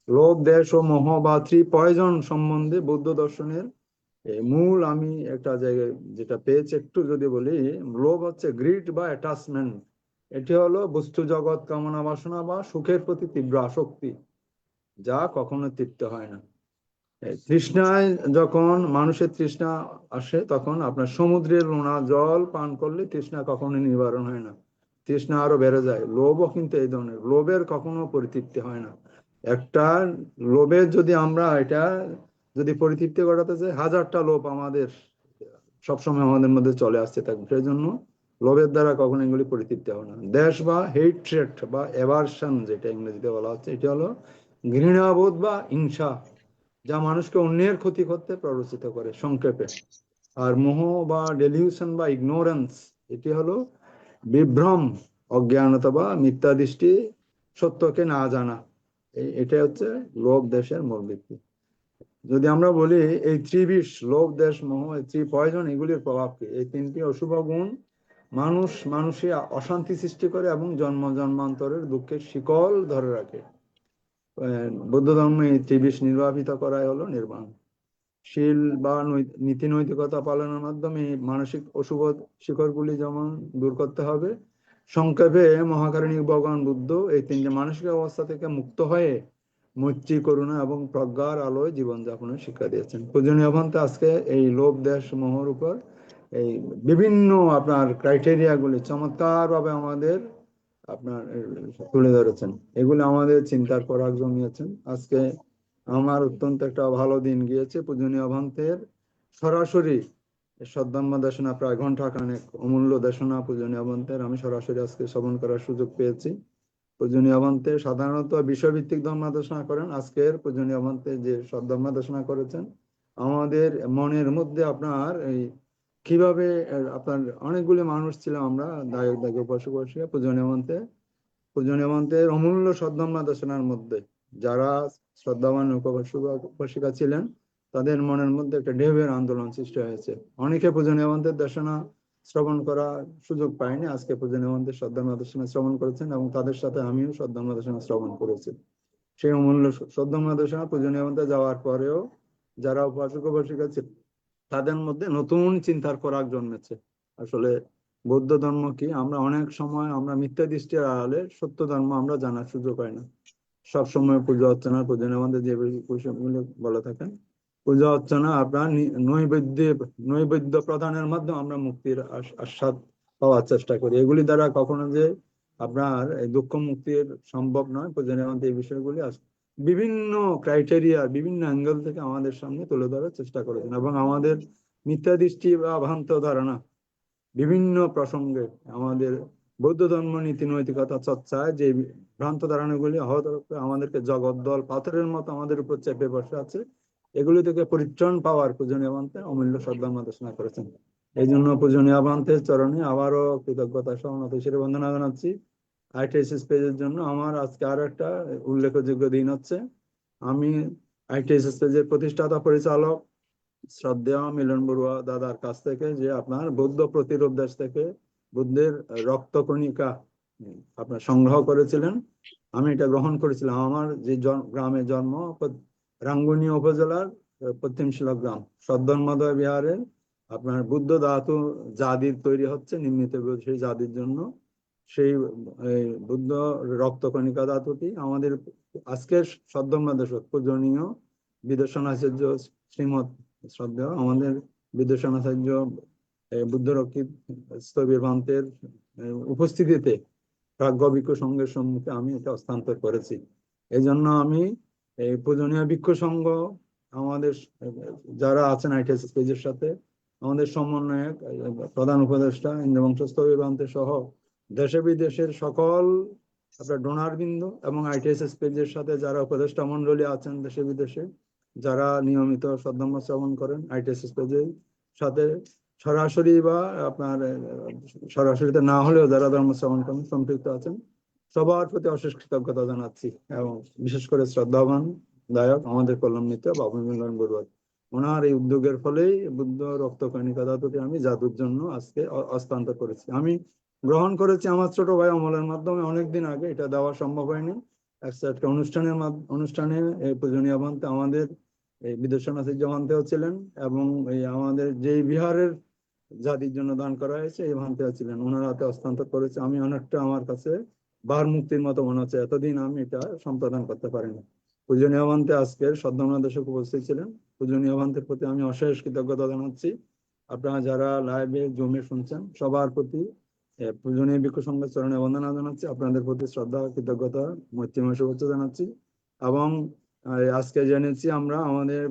লোভ দেশ ও মোহ বা পয়জন সম্বন্ধে বৌদ্ধ দর্শনের মূল আমি একটা জায়গায় যেটা পেয়েছি একটু যদি বলি, লোভ হচ্ছে গ্রিড বা অ্যাটাচমেন্ট। এটি হলো বস্তু জগৎ কামনা বাসনা বা সুখের প্রতি তীব্র আসক্তি, যা কখনো তৃপ্ত হয় না। তৃষ্ণায় যখন মানুষের তৃষ্ণা আসে তখন আপনার সমুদ্রের নোনা জল পান করলে তৃষ্ণা কখনো নিবারণ হয় না, তৃষ্ণা আরো বেড়ে যায়। লোভও কিন্তু এই ধরনের, লোভের কখনো পরিতৃপ্তি হয় না। একটা লোভের যদি আমরা এটা যদি পরিতৃপ্তি ঘটাতে চাই, হাজারটা লোভ আমাদের সবসময় আমাদের মধ্যে চলে আসতে থাকবে। সেই জন্য লোভের দ্বারা কখনো এগুলি পরিতৃপ্তি হবে না। দেশ বা হেট্রেট বা অ্যাভারশন যেটা ইংরেজিতে বলা হচ্ছে, এটা হলো ঘৃণাবোধ বা হিংসা, যা মানুষকে অন্যের ক্ষতি করতে প্ররোচিত করে সংক্ষেপে। আর মোহ বা ডেলিউশন বা ইগনোরেন্স, এটি হলো বিভ্রম, অজ্ঞানতা বা মিথ্যা দৃষ্টি, সত্যকে না জানা। এটা হচ্ছে লোভ দেশের মূল ভিত্তি। যদি আমরা বলি এই ত্রিবিষ লোভ দেশ মোহ এই পয়জন, এগুলির প্রভাব কি? এই তিনটি অশুভ গুণ মানুষে অশান্তি সৃষ্টি করে এবং জন্ম জন্মান্তরের দুঃখের শিকল ধরে রাখে। বৌদ্ধ ধর্মে এই ত্রিবিষ নির্বাপিত করাই হলো নির্বাণ। শীল বা নীতি নৈতিকতা পালনের মাধ্যমে মানসিক অশুভ শিকড়গুলি যেমন দূর করতে হবে। সংক্ষেপে মহাকারণিক ভগবান বুদ্ধ এই তিনটি মানসিক অবস্থা থেকে মুক্ত হয়ে মৈত্রী, করুণা এবং প্রজ্ঞার আলোয় জীবনযাপনের শিক্ষা দিয়েছেন। পূজনীয় ভন্তে আজকে এই লোভ দেশ মোহর উপর এই বিভিন্ন আপনার ক্রাইটেরিয়া গুলি চমৎকার ভাবে আমাদের আপনার তুলে ধরেছেন। এগুলো আমাদের চিন্তার পরাগ জমিয়েছেন। আজকে আমার অত্যন্ত একটা ভালো দিন গিয়েছে। পূজনীয় ভন্তের সরাসরি সদ্ধর্ম দেশনা প্রায় ঘন্টা খানেক অমূল্য দেশনা পূজনীয় ভন্তের আমি সরাসরি আজকে শ্রবণ করার সুযোগ পেয়েছি। পূজনীয় ভন্তে সাধারণত বিষয়ভিত্তিক ধর্মাদেশনা করেন। আজকের পূজনীয় ভন্তে যে সদ্ধর্মাদেশনা করেছেন, আমাদের মনের মধ্যে আপনার এই কিভাবে আপনার অনেকগুলি মানুষ ছিলাম আমরা, দায়ক দায়ক উপাসক উপাসিকা পূজনীয় ভন্তের অমূল্য সদ্ধর্মাদেশনার মধ্যে যারা শ্রদ্ধাবান উপাসক উপাসিকা ছিলেন, তাদের মনের মধ্যে একটা ঢেউয়ের আন্দোলন সৃষ্টি হয়েছে। অনেকে পূজনীয় ভন্তের দেশনা শ্রবণ করার সুযোগ পায়নি, আজকে পূজনীয় ভন্তের সদ্ধর্মাদেশনা শ্রবণ করেছেন এবং তাদের সাথে আমিও সদ্ধর্মাদেশনা শ্রবণ করেছি। সেই অমূল্য সদ্ধর্মাদেশনা পূজনীয় ভন্তে যাওয়ার পরেও যারা উপাসক উপাসিকা ছিল তাদের মধ্যে নতুন চিন্তার পরাগ জন্মেছে। আসলে বৌদ্ধ ধর্ম কি, আমরা অনেক সময় আমরা মিথ্যা দৃষ্টির আড়ালে সত্য ধর্ম আমরা জানার সুযোগ হয় না। সবসময় পূজা অর্চনা পূজনীয় ভন্তে যে বিষয়গুলো বলে থাকেন, পূজা অর্চনা আপনার নৈবেদ্য প্রদানের মাধ্যমে আমরা মুক্তির আস্বাদ পাওয়ার চেষ্টা করি। এগুলি দ্বারা কখনো যে আপনার এই দুঃখ মুক্তির সম্ভব নয়। পূজনীয় ভন্তে এই বিষয়গুলি বিভিন্ন ক্রাইটেরিয়া বিভিন্ন অ্যাঙ্গেল থেকে আমাদের সামনে তুলে ধরার চেষ্টা করেছেন এবং আমাদের মিথ্যা দৃষ্টি বা ভ্রান্ত ধারণা বিভিন্ন প্রসঙ্গে আমাদের বৌদ্ধ ধর্ম নীতি নৈতিকতা চর্চায় যে ভ্রান্ত ধারণাগুলি আমাদেরকে জগদ্দল পাথরের মতো আমাদের উপর চেপে বসে আছে, এগুলি থেকে পরিত্রাণ পাওয়ার পূজনীয় ভন্তে অমূল্য সদ্ধর্মাদেশনা করেছেন। এই জন্য পূজনীয় ভন্তের চরণে আবারও কৃতজ্ঞতা সহ নত শিরে বন্দনা জানাচ্ছি। ITSS পেজের জন্য আমার আজকে আরো একটা উল্লেখযোগ্য দিন হচ্ছে, আমি ITSS পেজের প্রতিষ্ঠাতা পরিচালক শ্রদ্ধেয় মিলন বড়ুয়া দাদার কাছ থেকে যে আপনার বৌদ্ধ প্রতিরূপ দেশ থেকে বুদ্ধের রক্তকণিকা আপনার সংগ্রহ করেছিলেন, আমি এটা গ্রহণ করেছিলাম। আমার যে গ্রামে জন্ম রাঙ্গুনি উপজেলার পশ্চিম শিলক গ্রাম সদ্ধর্মোদয় বিহারে আপনার বুদ্ধ ধাতু জাদির তৈরি হচ্ছে, নির্মিত সেই জাদির জন্য সেই বুদ্ধ রক্তকণিকা ধাতুটি আমাদের আজকের সদ্ধর্মাদেশক পূজনীয় বিদর্শনাচার্য শ্রীমৎ শ্রদ্ধেয় আমাদের বিদর্শনাচার্য বুদ্ধরক্ষিত স্থবির ভন্তের উপস্থিতিতে প্রাজ্ঞ ভিক্ষু সংঘের সম্মুখে আমি এটা হস্তান্তর করেছি। এই জন্য আমি এই পূজনীয় ভিক্ষু সংঘ আমাদের যারা আছেন ITSS পেজের সাথে, আমাদের সমন্বয়ক প্রধান উপদেষ্টা ইন্দ্রবংশ স্থবির ভন্তে সহ দেশে বিদেশের সকল আপনার ডোনার বিন্দু এবং ITSS পেজের সাথে যারা উপদেষ্টা মণ্ডলী আছেন দেশে বিদেশে, যারা নিয়মিত সদ্ধর্ম শ্রবণ করেন ITSS পেজের সাথে সরাসরি বা আপনার সরাসরিতে না হলেও যারা ধর্ম শ্রবণ করেন সম্পৃক্ত আছেন, সবার প্রতি অশেষ কৃতজ্ঞতা জানাচ্ছি। এবং বিশেষ করে শ্রদ্ধাবান দায়ক আমাদের কলমনীতে বাবু মিলন বড়ুয়া, ওনার এই উদ্যোগের ফলেই বুদ্ধ রক্তকণিকা ধাতুটি আমি জাদুর জন্য আজকে হস্তান্তর করেছি। আমি গ্রহণ করেছি আমার ছোট ভাই অমলের মাধ্যমে অনেকদিন আগে, এটা দেওয়া সম্ভব হয়নি। একটা অনুষ্ঠানে এই পূজনীয় ভান্তে আমাদের এই বিদর্শন ভান্তেও ছিলেন এবং এই আমাদের যেই বিহারের জাতির জন্য দান করা হয়েছে এই ভান্তেও ছিলেন, ওনার হাতে হস্তান্তর করেছে। আমি অনেকটা আমার কাছে বার মুক্তির মতো মনে হচ্ছে, এতদিন আমি এটা সম্পাদন করতে পারিনি। পূজনীয় ভান্তে আজকের সদ্যমনা দর্শক উপস্থিত ছিলেন, পূজনীয় ভান্তের প্রতি আমি অশেষ কৃতজ্ঞতা জানাচ্ছি। আপনারা যারা লাইভে জমে শুনছেন সবার প্রতি পূজনীয় ভিক্ষু সংঘের চরণে বন্দনা জানাচ্ছি, আপনাদের প্রতি শ্রদ্ধা কৃতজ্ঞতা মৈত্রীময় শুভেচ্ছা জানাচ্ছি। এবং আজকে জেনেছি আমরা আমাদের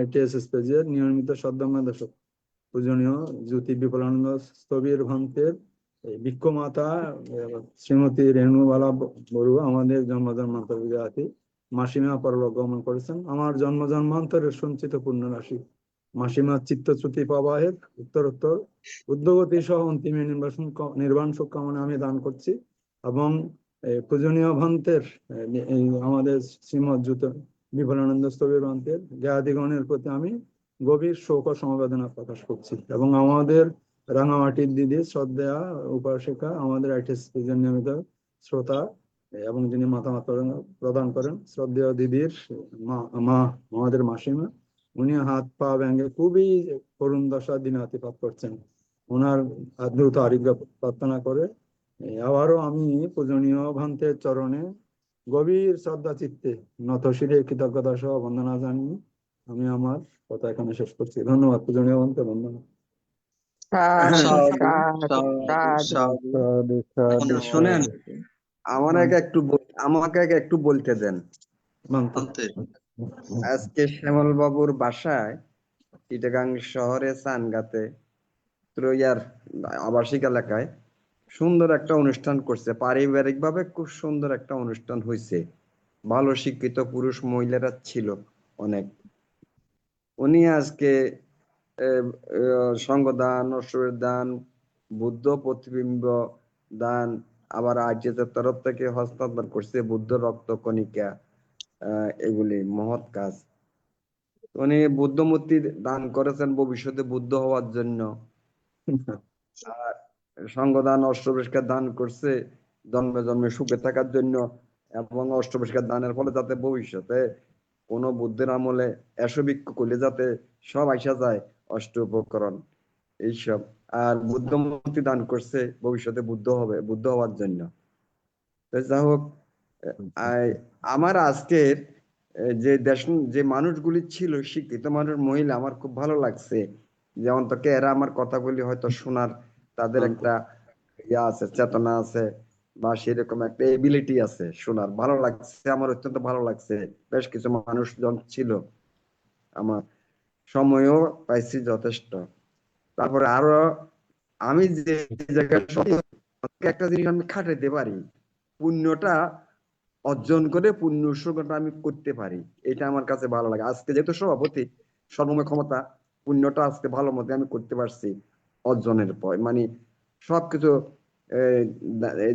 ITSS পেজের নিয়মিত সদ্যমনা দর্শক পূজনীয় জ্যোতি বিপুলানন্দ স্থবির ভান্তের ভিক্ষু মাতা শ্রীমতী রেণুবালা বড়ুয়া আমাদের জন্মান্তর বিজয়াতি মাসিমা পরলোক গমন করেছেন। আমার জন্মান্তরের সঞ্চিত পুণ্য রাশি মাসিমার চিত্তচ্যুতি প্রবাহের উত্তরোত্তর উদ্যোগতি সহ অন্তিম নির্বাণ সুখ কামনা আমি দান করছি। এবং পূজনীয় ভান্তের আমাদের শ্রীমৎ জ্যোতি বিপুলানন্দ স্থবির ভান্তের জ্ঞাতিগণের প্রতি আমি গভীর শোক ও সমবেদনা প্রকাশ করছি। এবং আমাদের রাঙামাটির দিদি শ্রদ্ধা উপাসিকা আমাদের ITSS পেজের নিয়মিত শ্রোতা এবং যিনি মতামত প্রদান করেন শ্রদ্ধেয় দিদির মা আমাদের মাসিমা, উনি হাত পা ভেঙে খুবই করুণ দশা দিনাতিপাত করছেন। ওনার দ্রুত আরোগ্য প্রার্থনা করে আবারও আমি পূজনীয় ভান্তের চরণে গভীর শ্রদ্ধা চিত্তে নত শিরে কৃতজ্ঞতা সহ বন্দনা জানিয়ে আমি আমার কথা এখানে শেষ করছি। ধন্যবাদ। পূজনীয় ভান্তে বন্দনা। শোনেন, আমাকে একটু বলতে দেন। আজকে শ্যামল বাবুর বাসায় চিটাগাং শহরে সানগাতে ত্রয়ার আবাসিক এলাকায় সুন্দর একটা অনুষ্ঠান করছে, পারিবারিক ভাবে খুব সুন্দর একটা অনুষ্ঠান হয়েছে। ভালো শিক্ষিত পুরুষ মহিলারা ছিল অনেক। উনি আজকে সঙ্গদান, অশ্বমের দান, বুদ্ধ প্রতিবিম্ব দান, আবার ITSS তরফ থেকে হস্তান্তর করছে বুদ্ধ রক্ত কণিকা, এগুলি মহৎ কাজ। উনি বুদ্ধ মূর্তি দান করেছেন ভবিষ্যতে বুদ্ধ হওয়ার জন্য। আর সঙ্গদান অষ্টবৃষ্কার দান করছে জন্মে জন্মে সুখে থাকার জন্য, এবং অষ্টবৃষ্কার দানের ফলে যাতে ভবিষ্যতে কোন বুদ্ধের আমলে এসবিক্ষ করলে যাতে সব আইসা যায় অষ্ট উপকরণ এইসব। আর বুদ্ধ মূর্তি দান করছে ভবিষ্যতে বুদ্ধ হওয়ার জন্য। যা হোক, আমার আজকের যে মানুষগুলি ছিল শিক্ষিত মানুষ মহিলা, আমার খুব ভালো লাগছে। যেমন তোকে এরা আমার কথাগুলি হয়তো শোনার তাদের একটা আছে, চেতনা আছে, বা সেরকম একটা এবিলিটি আছে শোনার। ভালো লাগছে, আমার অত্যন্ত ভালো লাগছে। বেশ কিছু মানুষজন ছিল, আমার সময়ও পাইছি যথেষ্ট। তারপরে আরো আমি যে জায়গায় একটা জিনিস আমি খাটাইতে পারি, পুণ্যটা অর্জন করে পুণ্য উৎসর্গটা আমি করতে পারি, এটা আমার কাছে ভালো লাগে। আজকে যেহেতু সভাপতি, সর্বময় ক্ষমতা, পুণ্যটা আজকে ভালো মতো আমি করতে পারছি অর্জনের পর। মানে সবকিছু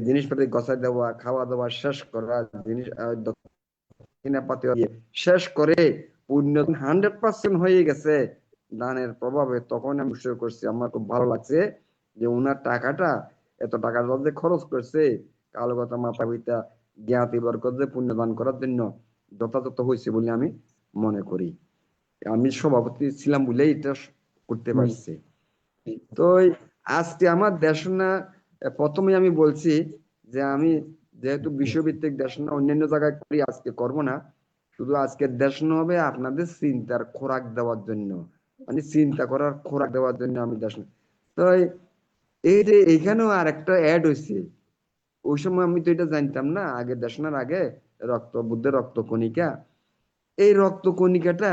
জিনিসপাতি গছাই দেওয়া, খাওয়া দাওয়া শেষ করা, জিনিস শেষ করে পুণ্য 100% হয়ে গেছে দানের প্রভাবে, তখন আমি শুরু করছি। আমার খুব ভালো লাগছে যে ওনার টাকাটা, এত টাকা যে খরচ করছে কালো কথা মাথা পিতা জ্ঞাতি বরকত যে পুণ্যদান করার জন্য যথাযথ হয়েছে বলে আমি মনে করি। আমি সভাপতি ছিলাম বলে এটা করতে পারছি। তো আজকে আমার দেশনা, প্রথমে আমি বলছি যে আমি যেহেতু বিশ্বভিত্তিক দেশনা অন্যান্য জায়গায় করি, আজকে করবো না। শুধু আজকে দেশনা হবে আপনাদের চিন্তার খোরাক দেওয়ার জন্য, মানে চিন্তা করার খোরাক দেওয়ার জন্য আমি দেশনা। তো এই যে এইখানেও আর একটা অ্যাড হয়েছে, ওই সময় আমি তো এটা জানতাম না, আগে দেশনার আগে বুদ্ধের রক্ত কণিকা, এই রক্ত কণিকাটা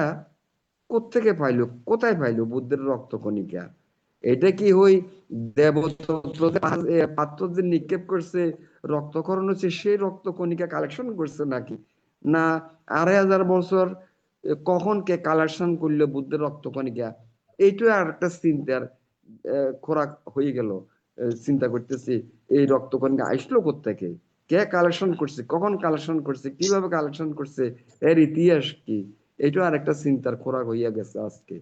কোত্থেকে পাইলো, কোথায় পাইলো বুদ্ধের রক্ত কণিকা? এটা কি ওই দেবতন্ত্র পাত্র যে নিক্ষেপ করছে রক্তক্ষরণ হচ্ছে সেই রক্তকণিকা কালেকশন করছে নাকি, না 2500 বছর কখন কে কালেকশন করলো বুদ্ধের রক্তকণিকা? এইটা আর একটা চিন্তার খোরাক হয়ে গেল। চিন্তা করতেছি এই রক্তকণিকা আসলো কোত্থেকে, কে কালেকশন করছে, কখন কালেকশন করছে, কিভাবে কালেকশন করছে, এর ইতিহাস কি? এটা আর একটা চিন্তার খোরাক হইয়া গেছে আজকে।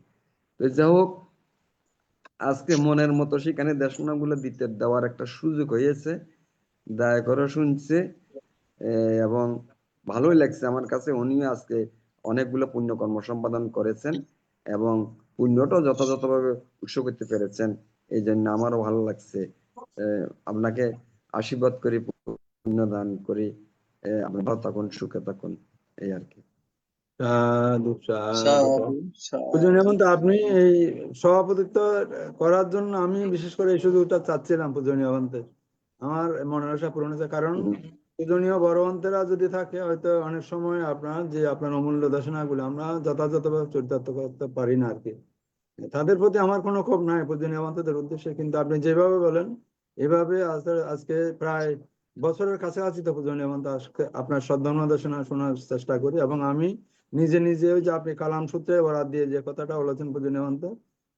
তো যাই হোক, আজকে মনের মতো সেখানে দেশনা গুলো দিতে দেওয়ার একটা সুযোগ হয়েছে, দয়া করে শুনছে এবং ভালোই লাগছে আমার কাছে। উনিও আজকে অনেকগুলো পুণ্যকর্ম সম্পাদন করেছেন এবং পুণ্যটাও যথাযথভাবে উৎসব করতে পেরেছেন, এই জন্য আমারও ভালো লাগছে। আপনাকে আশীর্বাদ করি, পুণ্য দান করি, আপনি ভালো থাকুন, সুখে থাকুন, এই আর কি। সাধু সাধু। সাধু সাধু। পূজনীয় মহন্ত, আপনি এই সভাপতিত্ব করার জন্য আমি বিশেষ করে এই সুযোগটা চাচ্ছিলাম পূজনীয় মহন্তের। আমার মনের আশা পূরণ হয়েছে, কারণ পূজনীয় বড় মহন্তেরা যদি থাকে হয়তো অনেক সময় আপনার অমূল্য দর্শনাগুলো আমরা যথাযথভাবে চরিতার্থ করতে পারি না আর কি। তাদের প্রতি আমার কোনো ক্ষোভ নাই পূজনীয় মহন্তদের উদ্দেশ্যে, কিন্তু আপনি যেভাবে বলেন এভাবে আজকে প্রায় বছরের কাছাকাছি তো পূজনীয় মহন্ত আপনার সদ্ধর্ম দর্শনা শোনার চেষ্টা করি, এবং আমি নিজে নিজে ওই যে আপনি কালাম সূত্রে বরাত দিয়ে যে কথাটা বলেছেন পূজনীয় মহন্ত,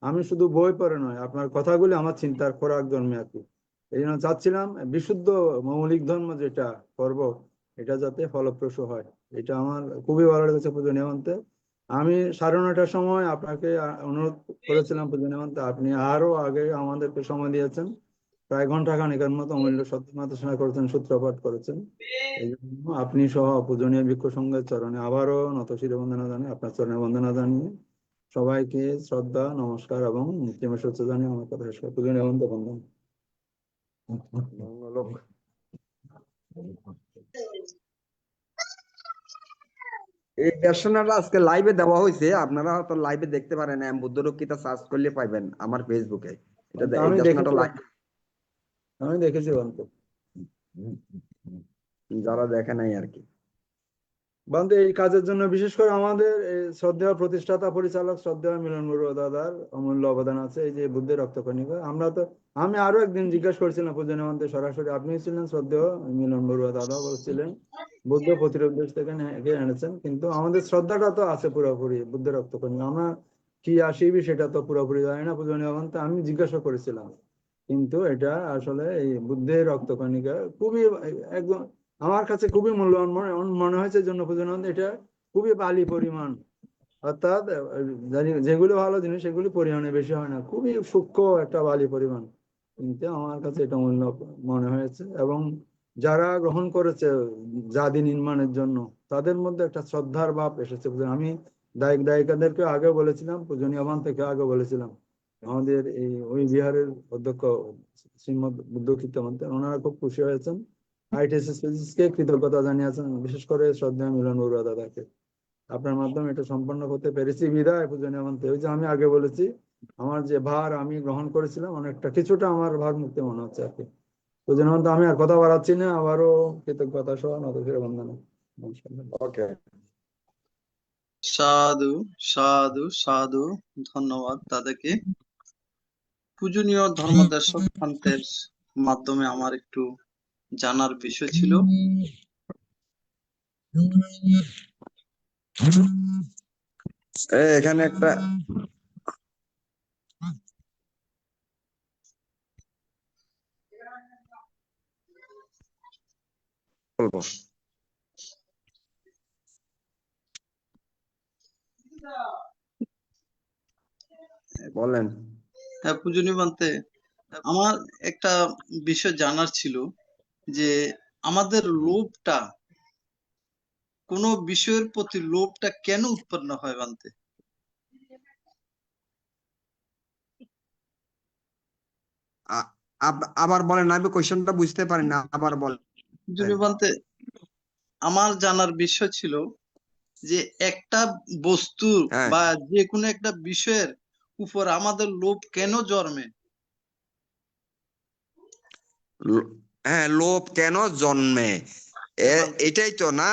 আমি শুধু বই পড়ে নয়, আপনার কথাগুলি আমার চিন্তার খোরাক জন্মে আর কি। এই জন্য চাচ্ছিলাম বিশুদ্ধ মৌলিক ধর্ম যেটা করব এটা যাতে ফলপ্রসূ হয়। এটা আমার খুবই ভালো লেগেছে পূজনীয় মহন্ত। আমি 9:30টার সময় আপনাকে অনুরোধ করেছিলাম পূজনীয় মহন্ত, আপনি আরো আগে আমাদেরকে সময় দিয়েছেন, প্রায় ঘন্টাখানেকের মতো অমূল্য সত্যমাদেশনা করেছেন, সূত্রপাঠ করেছেন। এই জন্য আপনি সহ পূজনীয় ভিক্ষু সংঘের চরণে আবারও নতশিরে বন্দনা জানিয়ে, আপনার চরণে বন্দনা জানিয়ে সবাইকে শ্রদ্ধা নমস্কার এবং নিত্যমের সূত্র জানিয়ে আমার কথা শেষ করি। পূজনীয় মহন্ত বন্দনা। মঙ্গল হোক। এই দর্শনাটা আজকে লাইভে দেওয়া হয়েছে, আপনারা হয়তো লাইভে দেখতে পারেন, বুদ্ধরক্ষিতা সার্চ করলে পাইবেন আমার ফেসবুকে। এটা এই আমি দর্শনাটা দেখেছি, লাইভ, আমি দেখেছি বন্ধু। যারা দেখে নাই আর কি। বন্ধু, এই কাজের জন্য বিশেষ করে আমাদের এই শ্রদ্ধেয় প্রতিষ্ঠাতা পরিচালক শ্রদ্ধেয় মিলন বড়ুয়া দাদার অমূল্য অবদান আছে। এই যে বুদ্ধের রক্তকণিকা, আমি আরো একদিন জিজ্ঞাসা করছিলাম পূজনীয় মহন্তে সরাসরি, আপনি ছিলেন শ্রদ্ধেয় মিলন বড়ুয়া দাদা বলছিলেন বুদ্ধ প্রতিরোধ দেশ থেকে এনেছেন, কিন্তু আমাদের শ্রদ্ধাটা তো আছে পুরোপুরি বুদ্ধের রক্তকণিকা, আমরা কি আসিবি সেটা তো পুরোপুরি জানি না পূজনীয় মহন্তে। আমি জিজ্ঞাসা করেছিলাম, কিন্তু এটা আসলে এই বুদ্ধের রক্তকণিকা খুবই একদম আমার কাছে খুবই মূল্যবান মনে হয়েছে। জন্য পূজনীয় এটা খুবই বালি পরিমাণ, অর্থাৎ যেগুলো ভালো জিনিস সেগুলি পরিমাণে বেশি হয় না, খুবই সূক্ষ্ম একটা বালি পরিমাণ, কিন্তু আমার কাছে এটা মূল্য মনে হয়েছে। এবং যারা গ্রহণ করেছে জাতি নির্মাণের জন্য তাদের মধ্যে একটা শ্রদ্ধার ভাব এসেছে। আমি দায়িকাদেরকে আগে বলেছিলাম, পূজনীয় আহ্বান থেকে আগে বলেছিলাম, আমাদের এই ওই বিহারের অধ্যক্ষ শ্রীমদ বুদ্ধকৃত্য মন্ত্রী, ওনারা খুব খুশি হয়েছেন, আইটিএসএস ফিজিক্সকে কৃতজ্ঞতা জানিয়েছেন, বিশেষ করে শ্রদ্ধা মিলন বড়ুয়া দাদাকে। আপনার মাধ্যমে এটা সম্পন্ন করতে পেরেছি বিদায় পূজনীয় মন্ত্রী। ওই যে আমি আগে বলেছি, আমার যে ভার আমি গ্রহণ করেছিলাম অনেকটা কিছুটা আমার ভার মুক্তি মনে হচ্ছে আর কি। পূজনীয় মন্ত্রী, আমি আর কথা বাড়াচ্ছি না, আবারও কৃতজ্ঞতা সহ নতশিরে বন্দনা। ওকে, সাধু সাধু সাধু। ধন্যবাদ দাদাকে। পূজনীয় ধর্মদেশক পান্তের মাধ্যমে আমার একটু জানার বিষয় ছিল। এখানে একটা বলবো, বলেন। হ্যাঁ পূজনীয় পান্তে, আমার একটা বিষয় জানার ছিল যে আমাদের লোভটা, কোনো বিষয়ের প্রতি লোভটা কেন উৎপন্ন হয় বান্তে? আবার বলেন, আমি কোশ্চেনটা বুঝতে পারি না, আবার বলেন। পূজনীয় পান্তে, আমার জানার বিষয় ছিল যে একটা বস্তু হ্যাঁ, বা যে কোনো একটা বিষয়ের উপর আমাদের লোভ কেন জন্মে? হ্যাঁ, লোভ কেন জন্মে, এটাই তো না?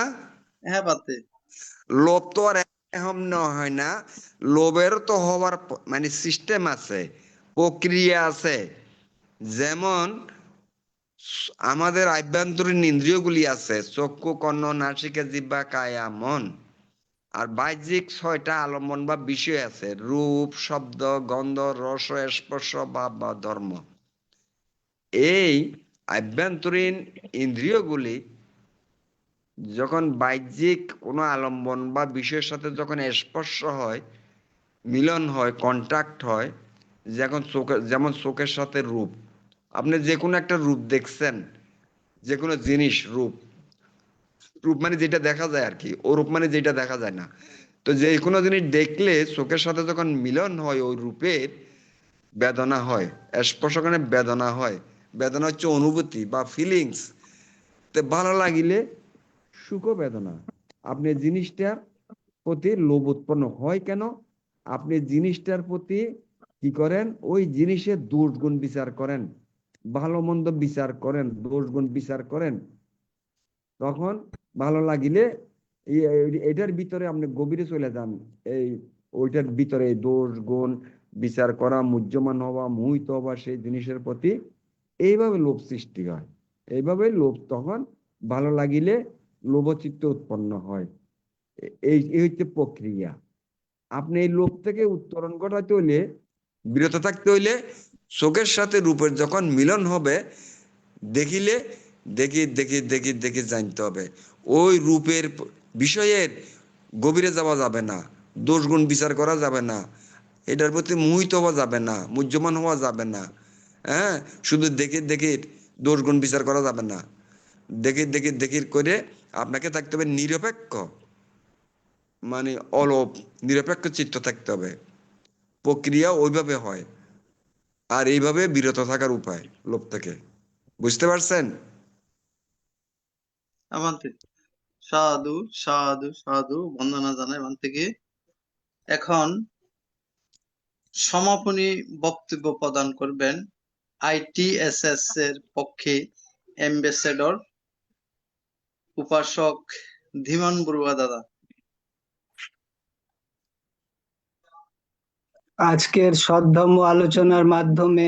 হ্যাঁ বাতে। লোভ তো আর এমন হয় না, লোভের তো হওয়ার মানে সিস্টেম আছে, প্রক্রিয়া আছে। যেমন আমাদের আভ্যন্তরীণ ইন্দ্রিয়গুলি আছে চক্ষু, কর্ণ, নাসিকা, জিহ্বা, কায়া, মন। আর বাহ্যিক 6টা আলম্বন বা বিষয় আছে রূপ, শব্দ, গন্ধ, রস, স্পর্শ, ভাব বা ধর্ম। এই আভ্যন্তরীণ ইন্দ্রিয়গুলি যখন বাহ্যিক কোনো আলম্বন বা বিষয়ের সাথে যখন স্পর্শ হয়, মিলন হয়, কন্টাক্ট হয়, যেমন চোখের সাথে রূপ, আপনি যে কোনো একটা রূপ দেখছেন, যে কোনো জিনিস রূপ, রূপ মানে যেটা দেখা যায় আর কি, ও রূপ মানে যেটা দেখা যায় না। তো যে কোনো জিনিস দেখলে চোখের সাথে যখন মিলন হয় ওই রূপের, বেদনা হয়, স্পর্শ করে বেদনা হয়। বেদনা হচ্ছে অনুভূতি বা ফিলিংস। তো ভালো লাগিলে সুখ বেদনা। আপনি জিনিসটার প্রতি লোভ উৎপন্ন হয় কেন? আপনি জিনিসটার প্রতি কি করেন? ওই জিনিসের দোষ গুণ বিচার করেন, ভালো মন্দ বিচার করেন, দোষ গুণ বিচার করেন। তখন ভালো লাগিলে এটার ভিতরে আপনি গভীরে চলে যান, এই ওইটার ভিতরে দোষ গুণ বিচার করা, মুহ্যমান হওয়া, মোহিত হওয়া সেই জিনিসের প্রতি, এইভাবে লোভ সৃষ্টি হয়। এইভাবে লোভ তখন ভালো লাগিলে লোভচিত্ত উৎপন্ন হয়। এই হচ্ছে প্রক্রিয়া। আপনি এই লোভ থেকে উত্তরণ ঘটাতে হইলে, বিরত থাকতে হইলে, চোখের সাথে রূপের যখন মিলন হবে, দেখিলে দেখি দেখি দেখি দেখি জানতে হবে। ওই রূপের বিষয়ের গভীরে যাওয়া যাবে না, দোষ গুণ বিচার করা যাবে না, এটার প্রতি মোহিত হওয়া যাবে না, মুহ্যমান হওয়া যাবে না। হ্যাঁ, শুধু দেখে দেখে দোষ গুণ বিচার করা যাবে না। দেখে দেখে দেখে করে আপনাকে থাকতে হবে নিরপেক্ষ, মানে অলোপ, নিরপেক্ষ চিত্ত থাকতে হবে। প্রক্রিয়া ওইভাবে হয়। আর এইভাবে বিরত থাকার উপায় লোভ থেকে। বুঝতে পারছেন? আমান্তে সাধু সাধু সাধু, বন্দনা জানাই থেকে। এখন সমাপনী বক্তব্য প্রদান করবেন ITSS এর পক্ষে অ্যাম্বাসেডর উপাসক ধীমান বড়ুয়া দাদা। আজকের সদ্ধর্ম আলোচনার মাধ্যমে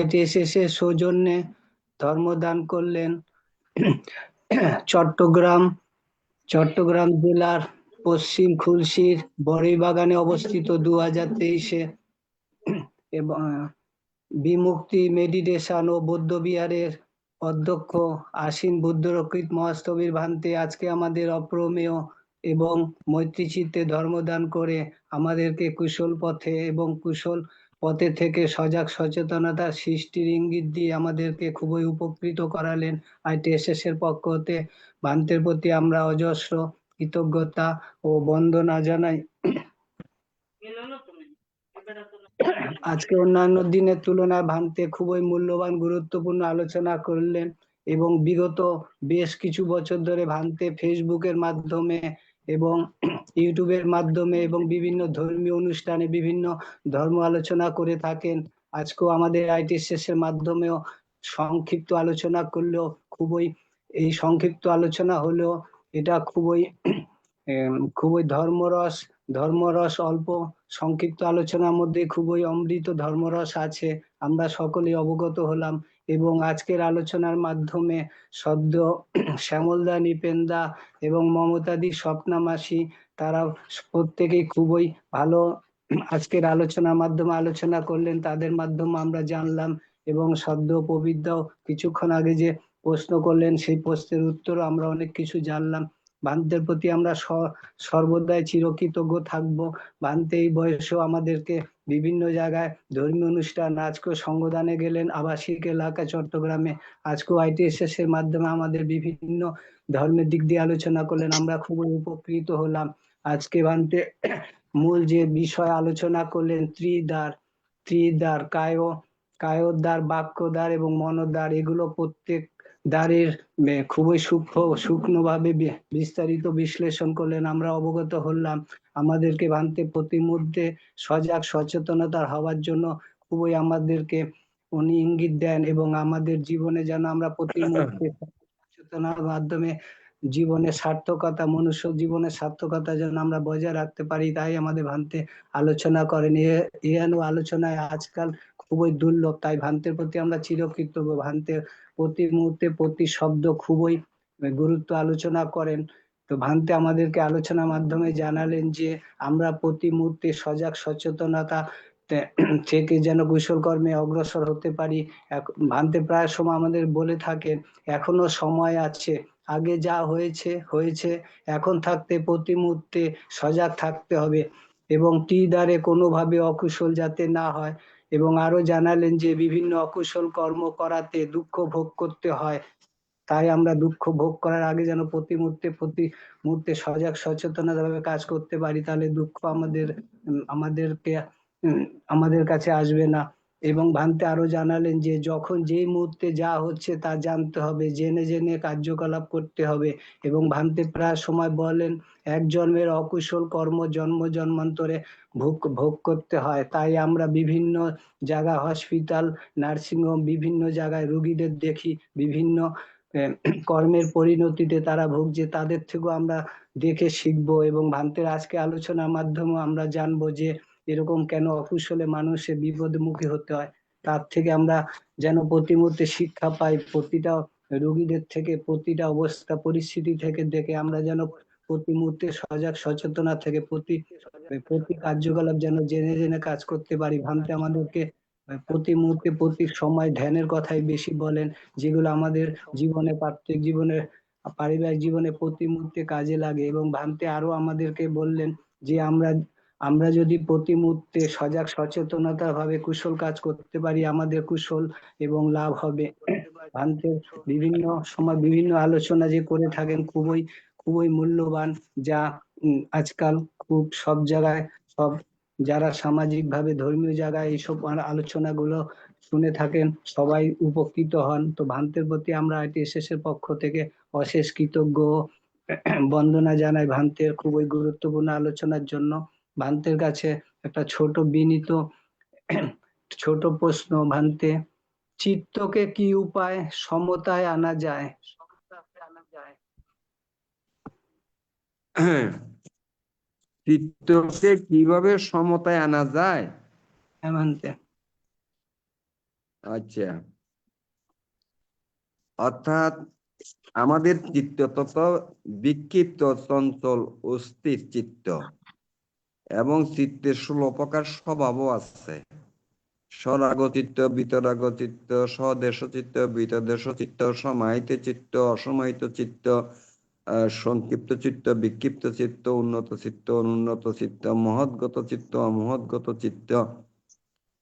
ITSS এর সৌজন্যে ধর্মদান করলেন চট্টগ্রাম জেলার পশ্চিম খুলশীর বড়ইবাগানে অবস্থিত 2023-এ এবং বিমুক্তি মেডিটেশন ও বৌদ্ধ বিহারের অধ্যক্ষ আশীন বুদ্ধরক্ষিত মহাস্থবির ভান্তে আজকে আমাদের অপ্রমেয় এবং মৈত্রীচিত্তে ধর্মদান করে আমাদেরকে কুশল পথে এবং কুশল পথে থেকে সজাগ সচেতনতা সৃষ্টির ইঙ্গিত দিয়ে আমাদেরকে খুবই উপকৃত করালেন। ITSS এর পক্ষ হতে ভান্তের প্রতি আমরা অজস্র কৃতজ্ঞতা ও বন্দনা জানাই। আজকে অন্যান্য দিনের তুলনায় ভান্তে খুবই মূল্যবান গুরুত্বপূর্ণ আলোচনা করলেন এবং বিগত বেশ কিছু বছর ধরে ভান্তে ফেসবুকের মাধ্যমে এবং ইউটিউবের মাধ্যমে এবং বিভিন্ন ধর্মীয় অনুষ্ঠানে বিভিন্ন ধর্ম আলোচনা করে থাকেন। আজকেও আমাদের ITSS এর মাধ্যমেও সংক্ষিপ্ত আলোচনা করলেও এই সংক্ষিপ্ত আলোচনা হলেও এটা খুবই ধর্মরস অল্প সংক্ষিপ্ত আলোচনার মধ্যে খুবই অমৃত ধর্মরস আছে, আমরা সকলেই অবগত হলাম। এবং আজকের আলোচনার মাধ্যমে সদ্য শ্যামলদা, নিপেনদা এবং মমতাদি, স্বপ্না মাসি, তারা প্রত্যেকেই খুবই ভালো আজকের আলোচনার মাধ্যমে আলোচনা করলেন, তাদের মাধ্যমে আমরা জানলাম। এবং সদ্য প্রবীরদাও কিছুক্ষণ আগে যে প্রশ্ন করলেন সেই প্রশ্নের উত্তরও আমরা অনেক কিছু জানলাম। ভান্তের প্রতি আমরা সর্বদাই চিরকৃতজ্ঞ থাকবো। ভান্তে এই বয়সেও আমাদেরকে বিভিন্ন জায়গায় ধর্মীয় অনুষ্ঠান, আজকেও সঙ্গদানে গেলেন আবাসিক এলাকা চট্টগ্রামে, আজকেও ITSS এর মাধ্যমে আমাদের বিভিন্ন ধর্মের দিক দিয়ে আলোচনা করলেন, আমরা খুবই উপকৃত হলাম। আজকে ভান্তে মূল যে বিষয় আলোচনা করলেন ত্রিদ্বার, কায়োদ্বার, বাক্যদ্বার এবং মনোদ্বার, এগুলো প্রত্যেক দ্বারের খুবই সূক্ষ্মভাবে বিস্তারিত বিশ্লেষণ করলেন, আমরা অবগত হলাম। আমাদেরকে ভান্তে প্রতি মুহূর্তে সজাগ সচেতনতার হওয়ার জন্য খুবই আমাদেরকে উনি ইঙ্গিত দেন এবং আমাদের জীবনে যেন আমরা প্রতি মুহূর্তে সচেতনার মাধ্যমে মনুষ্য জীবনের সার্থকতা যেন আমরা বজায় রাখতে পারি, তাই আমাদের ভান্তে আলোচনা করেন। এহেন আলোচনায় আজকাল খুবই দুর্লভ, তাই ভান্তের প্রতি আমরা চিরকৃতজ্ঞ। ভান্তের প্রতি মুহূর্তে প্রতি শব্দ খুবই গুরুত্ব আলোচনা করেন। তো ভান্তে আমাদেরকে আলোচনার মাধ্যমে জানালেন যে আমরা প্রতি মুহূর্তে সজাগ সচেতনতা থেকে যেন কুশল কর্মে অগ্রসর হতে পারি। ভান্তে প্রায় সময় আমাদের বলে থাকেন এখনো সময় আছে, আগে যা হয়েছে হয়েছে, এখন থাকতে প্রতি মুহূর্তে সজাগ থাকতে হবে এবং দ্বারে কোনোভাবে অকুশল যাতে না হয়। এবং আরো জানালেন যে বিভিন্ন অকুশল কর্ম করাতে দুঃখ ভোগ করতে হয়, তাই আমরা দুঃখ ভোগ করার আগে যেন প্রতি মুহূর্তে সজাগ সচেতনতা ভাবে কাজ করতে পারি, তাহলে দুঃখ আমাদের কাছে আসবে না। এবং ভান্তে আরো জানালেন যে যখন যেই মুহূর্তে যা হচ্ছে তা জানতে হবে, জেনে জেনে কার্যকলাপ করতে হবে। এবং ভান্তে প্রায় সময় বলেন এক জন্মের অকুশল কর্ম জন্ম জন্মান্তরে ভোগ করতে হয়, তাই আমরা বিভিন্ন জায়গা হসপিটাল, নার্সিংহোম, বিভিন্ন জায়গায় রুগীদের দেখি বিভিন্ন কর্মের পরিণতিতে তারা ভুগছে, তাদের থেকেও আমরা দেখে শিখবো। এবং ভান্তের আজকে আলোচনার মাধ্যমে আমরা জানবো যে এরকম কেন অকুশলে মানুষের বিপদমুখী হতে হয়, তার থেকে আমরা যেন প্রতি মুহূর্তে শিক্ষা পাই, প্রতিটা রোগীদের থেকে, প্রতিটা অবস্থা পরিস্থিতি থেকে দেখে আমরা যেন প্রতি মুহূর্তে সজাগ সচেতনা থেকে প্রতি কার্যকলাপ যেন জেনে জেনে কাজ করতে পারি। ভান্তে আমাদেরকে প্রতি মুহূর্তে প্রতি সময় ধ্যানের কথাই বেশি বলেন, যেগুলো আমাদের জীবনে, প্রত্যেক জীবনে, পারিবারিক জীবনে প্রতি মুহূর্তে কাজে লাগে। এবং ভান্তে আরো আমাদেরকে বললেন যে আমরা যদি প্রতি মুহূর্তে সজাগ সচেতনতা ভাবে কুশল কাজ করতে পারি, আমাদের কুশল এবং লাভ হবে। ভান্তে বিভিন্ন সময় বিভিন্ন আলোচনা যে করে থাকেন খুবই মূল্যবান, যা আজকাল খুব সব জায়গায়, সব যারা সামাজিক ভাবে ধর্মীয় জায়গায় এইসব আলোচনাগুলো শুনে থাকেন সবাই উপকৃত হন। তো ভান্তের প্রতি আমরা ITSS এর পক্ষ থেকে অশেষ কৃতজ্ঞ বন্দনা জানাই ভান্তের খুবই গুরুত্বপূর্ণ আলোচনার জন্য। ভান্তের কাছে একটা ছোট প্রশ্ন, ভান্তে চিত্তকে কি উপায় সমতায় আনা যায়? চিত্তকে কিভাবে সমতায় আনা যায়? হ্যাঁ ভান্তে। আচ্ছা, অর্থাৎ আমাদের চিত্ত তত বিক্ষিপ্ত, চঞ্চল, অস্থির চিত্ত, এবং চিত্তের 16 প্রকার স্বভাবও আছে। স্বরাগ চিত্ত, বিতরাগ চিত্ত, স্বদেশ চিত্ত, বিতদেশ চিত্ত, সমাহিত চিত্ত, অসমাহিত চিত্ত, সংক্ষিপ্ত চিত্ত, বিক্ষিপ্ত চিত্ত, উন্নত চিত্ত, অনুন্নত চিত্ত, মহৎগত চিত্ত, অমহৎগত চিত্ত।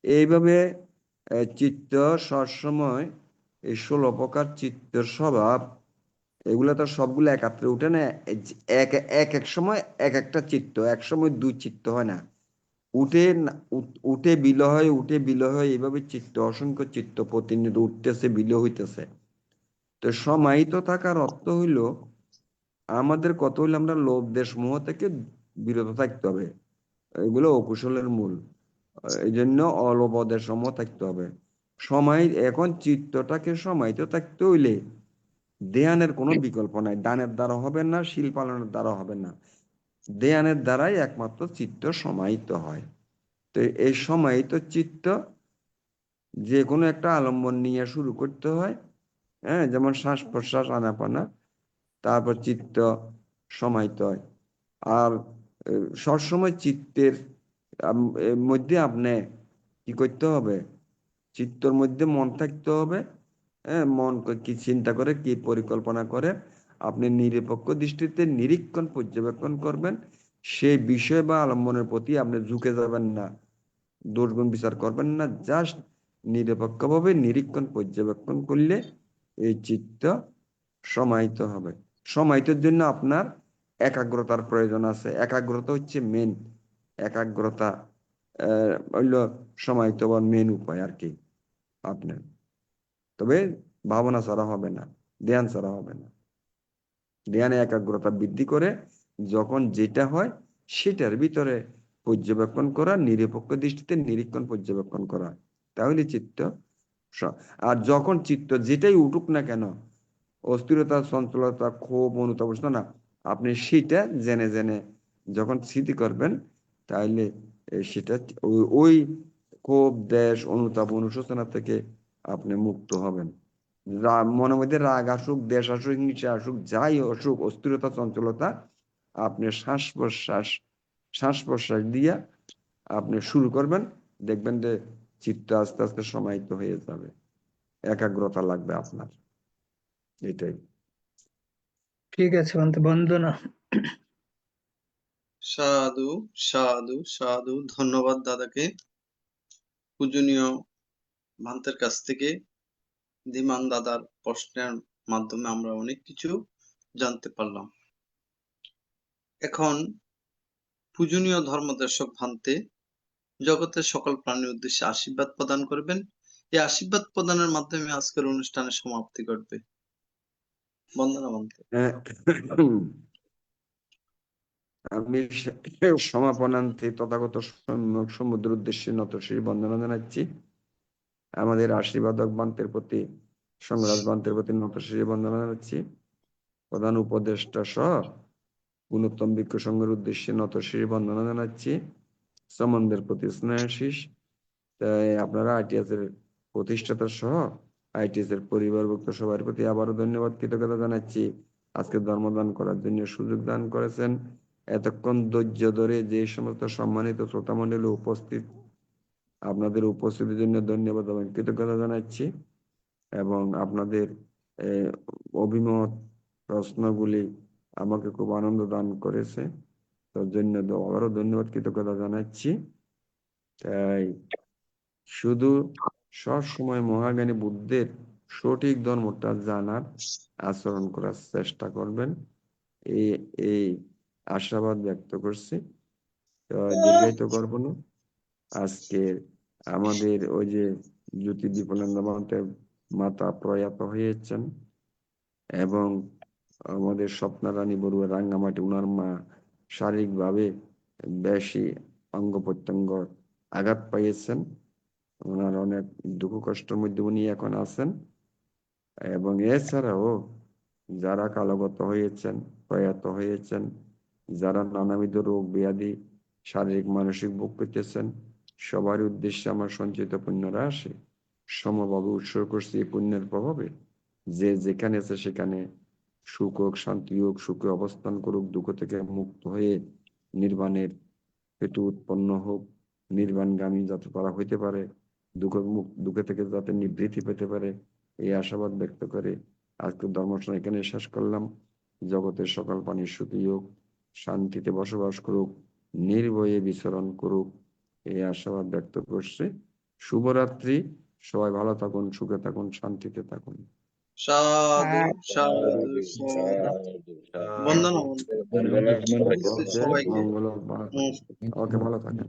এইভাবে চিত্ত সবসময় এই 16 প্রকার চিত্তের স্বভাব, এগুলো তো সবগুলো একাত্রে উঠে না, এক সময় এক একটা চিত্ত, এক সময় দুই চিত্ত হয় না, উঠে বিলয় হয়, উঠে বিলয় হয়, এইভাবে চিত্ত, অসংখ্য চিত্ত প্রতিনিয়ত উঠতেছে, বিলয় হইতেছে। তো সমাহিত থাকার অর্থ হইল আমাদের কত হইলে আমরা লোভ দেশ মোহ থেকে বিরত থাকতে হবে, এগুলো অকুশলের মূল। এই জন্য অলোভ দেশ মোহ থাকতে হবে। এখন চিত্তটাকে সমাহিত থাকতে হইলে ধ্যানের কোনো বিকল্প নাই, দানের দ্বারা হবে না, শিল পালনের দ্বারা হবে না, ধ্যানের দ্বারাই একমাত্র চিত্ত সমাহিত হয়। তো এই সমাহিত চিত্ত যে কোনো একটা আলম্বন নিয়ে শুরু করতে হয়, হ্যাঁ, যেমন শ্বাস প্রশ্বাস, আনাপানা, তারপর চিত্ত সমাহিত হয়। আর সবসময় চিত্তের মধ্যে আপনি কি করতে হবে, চিত্তর মধ্যে মন থাকতে হবে। হ্যাঁ, মন কি চিন্তা করে, কি পরিকল্পনা করে, আপনি নিরপেক্ষ দৃষ্টিতে নিরীক্ষণ পর্যবেক্ষণ করবেন। সেই বিষয় বা আলম্বনের প্রতি আপনি ঝুঁকে যাবেন না, দোষগুণ বিচার করবেন না, জাস্ট নিরপেক্ষভাবে নিরীক্ষণ পর্যবেক্ষণ করলে এই চিত্ত সমাহিত হবে। সমাহিতের জন্য আপনার একাগ্রতার প্রয়োজন আছে। একাগ্রতা হচ্ছে মেন, একাগ্রতা হইল সমাহিত বা মেন উপায় আর কি আপনার। তবে ভাবনা ছাড়া হবে না, ধ্যান ছাড়া হবে না। ধ্যানে একাগ্রতা বৃদ্ধি করে যখন যেটা হয় সেটার ভিতরে পর্যবেক্ষণ করা, নিরপেক্ষ দৃষ্টিতে নিরীক্ষণ পর্যবেক্ষণ করা, তাহলে চিত্ত। আর যখন চিত্ত যেটাই উঠুক না কেন, অস্থিরতা, চঞ্চলতা, ক্ষোভ, অনুতাপ না, আপনি সেটা জেনে জেনে যখন স্মৃতি করবেন, তাহলে সেটা ওই ক্ষোভ, দ্বেষ, অনুতাপ, অনুশোচনা থেকে আপনি মুক্ত হবেন। মনের মধ্যে রাগ আসুক, দ্বেষ আসুক, হিংসা আসুক, যাই আসুক, অস্থিরতা, চঞ্চলতা, আপনি শ্বাস প্রশ্বাস দিয়া আপনি শুরু করবেন, দেখবেন যে চিত্ত আস্তে আস্তে সমাহিত হয়ে যাবে, একাগ্রতা লাগবে আপনার। এটাই। ঠিক আছে বন্ধু, বন্দনা। সাধু সাধু সাধু, ধন্যবাদ দাদাকে। পূজনীয় ভান্তের কাছ থেকে ধীমান দাদার প্রশ্নের মাধ্যমে আমরা অনেক কিছু জানতে পারলাম। এখন পূজনীয় ধর্মদর্শক ভান্তে জগতের সকল প্রাণীর উদ্দেশ্যে আশীর্বাদ প্রদান করবেন। এই আশীর্বাদ প্রদানের মাধ্যমে আজকের অনুষ্ঠানের সমাপ্তি ঘটবে। বন্দনা ভান্তে। আমি সমাপনান্তে তথাগত সমুদ্র উদ্দেশ্যে নতশির বন্দনা জানাচ্ছি। আমাদের আশীর্বাদক বান্তের প্রতি, সংগ্রাজ বান্তের প্রতি নতশির বন্দনা জানাচ্ছি। প্রধান উপদেষ্টা সহ গুণোত্তম ভিক্ষু সংঘের উদ্দেশ্যে নতশির বন্দনা জানাচ্ছি। শ্রমণদের প্রতি স্নেহাশিস। তাই আপনারা আইটিএস এর প্রতিষ্ঠাতা সহ আইটিএস এর পরিবারভুক্ত সবার প্রতি আবারও ধন্যবাদ, কৃতজ্ঞতা জানাচ্ছি। আজকে ধর্মদান করার জন্য সুযোগ দান করেছেন। এতক্ষণ ধৈর্য ধরে যে সমস্ত সম্মানিত শ্রোতামণ্ডলী উপস্থিত, আপনাদের উপস্থিতির জন্য ধন্যবাদ এবং কৃতজ্ঞতা জানাচ্ছি। এবং আপনাদের অভিমত, প্রশ্নগুলি আমাকে খুব আনন্দ দান করেছে, তার জন্য আবারও ধন্যবাদ, কৃতজ্ঞতা জানাচ্ছি। তাই শুধু সবসময় মহাজ্ঞানী বুদ্ধের সঠিক ধর্মটা জানার, আচরণ করার চেষ্টা করবেন, এই আশাবাদ ব্যক্ত করছি। দীর্ঘায়িত করব না। আজকে আমাদের ওই যে জ্যোতি বিপুলানন্দ মহান্তের মাতা প্রয়াত হয়েছেন এবং আমাদের স্বপ্নারানী বড়ুয়া রাঙ্গামাটি, উনার মা শারীরিকভাবে বেশি অঙ্গ প্রত্যঙ্গ আঘাত পাইয়েছেন। ওনার অনেক দুঃখ কষ্টের মধ্যে উনি এখন আছেন। এবং এছাড়াও যারা কালগত হয়েছেন, প্রয়াত হয়েছেন, যারা নানাবিধ রোগ ব্যাধি শারীরিক মানসিক ভোগ করতেছেন, সবার উদ্দেশ্যে আমার সঞ্চিত পুণ্য রাশি সমভাবে উৎসর্গ করছি। এই পুণ্যের প্রভাবে যে যেখানে আছে সেখানে সুখ হোক, শান্তি হোক, সুখে অবস্থান করুক, দুঃখ থেকে মুক্ত হয়ে নির্বাণের হেতু উৎপন্ন হোক, নির্বাণগামী যাতে তারা হইতে পারে, দুঃখ থেকে যাতে নিবৃত্তি পেতে পারে, এই আশাবাদ ব্যক্ত করে আজকে ধর্মসভা এখানে শেষ করলাম। জগতের সকল প্রাণী সুখী হোক, শান্তিতে বসবাস করুক, নির্ভয়ে বিচরণ করুক, এই আশাবাদ ব্যক্ত করছে। শুভরাত্রি। সবাই ভালো থাকুন, সুখে থাকুন, শান্তিতে থাকুন। সাধু সাধু সাধু, বন্দনা ভান্তে। সবাইকে মঙ্গল। ওকে, ভালো থাকেন।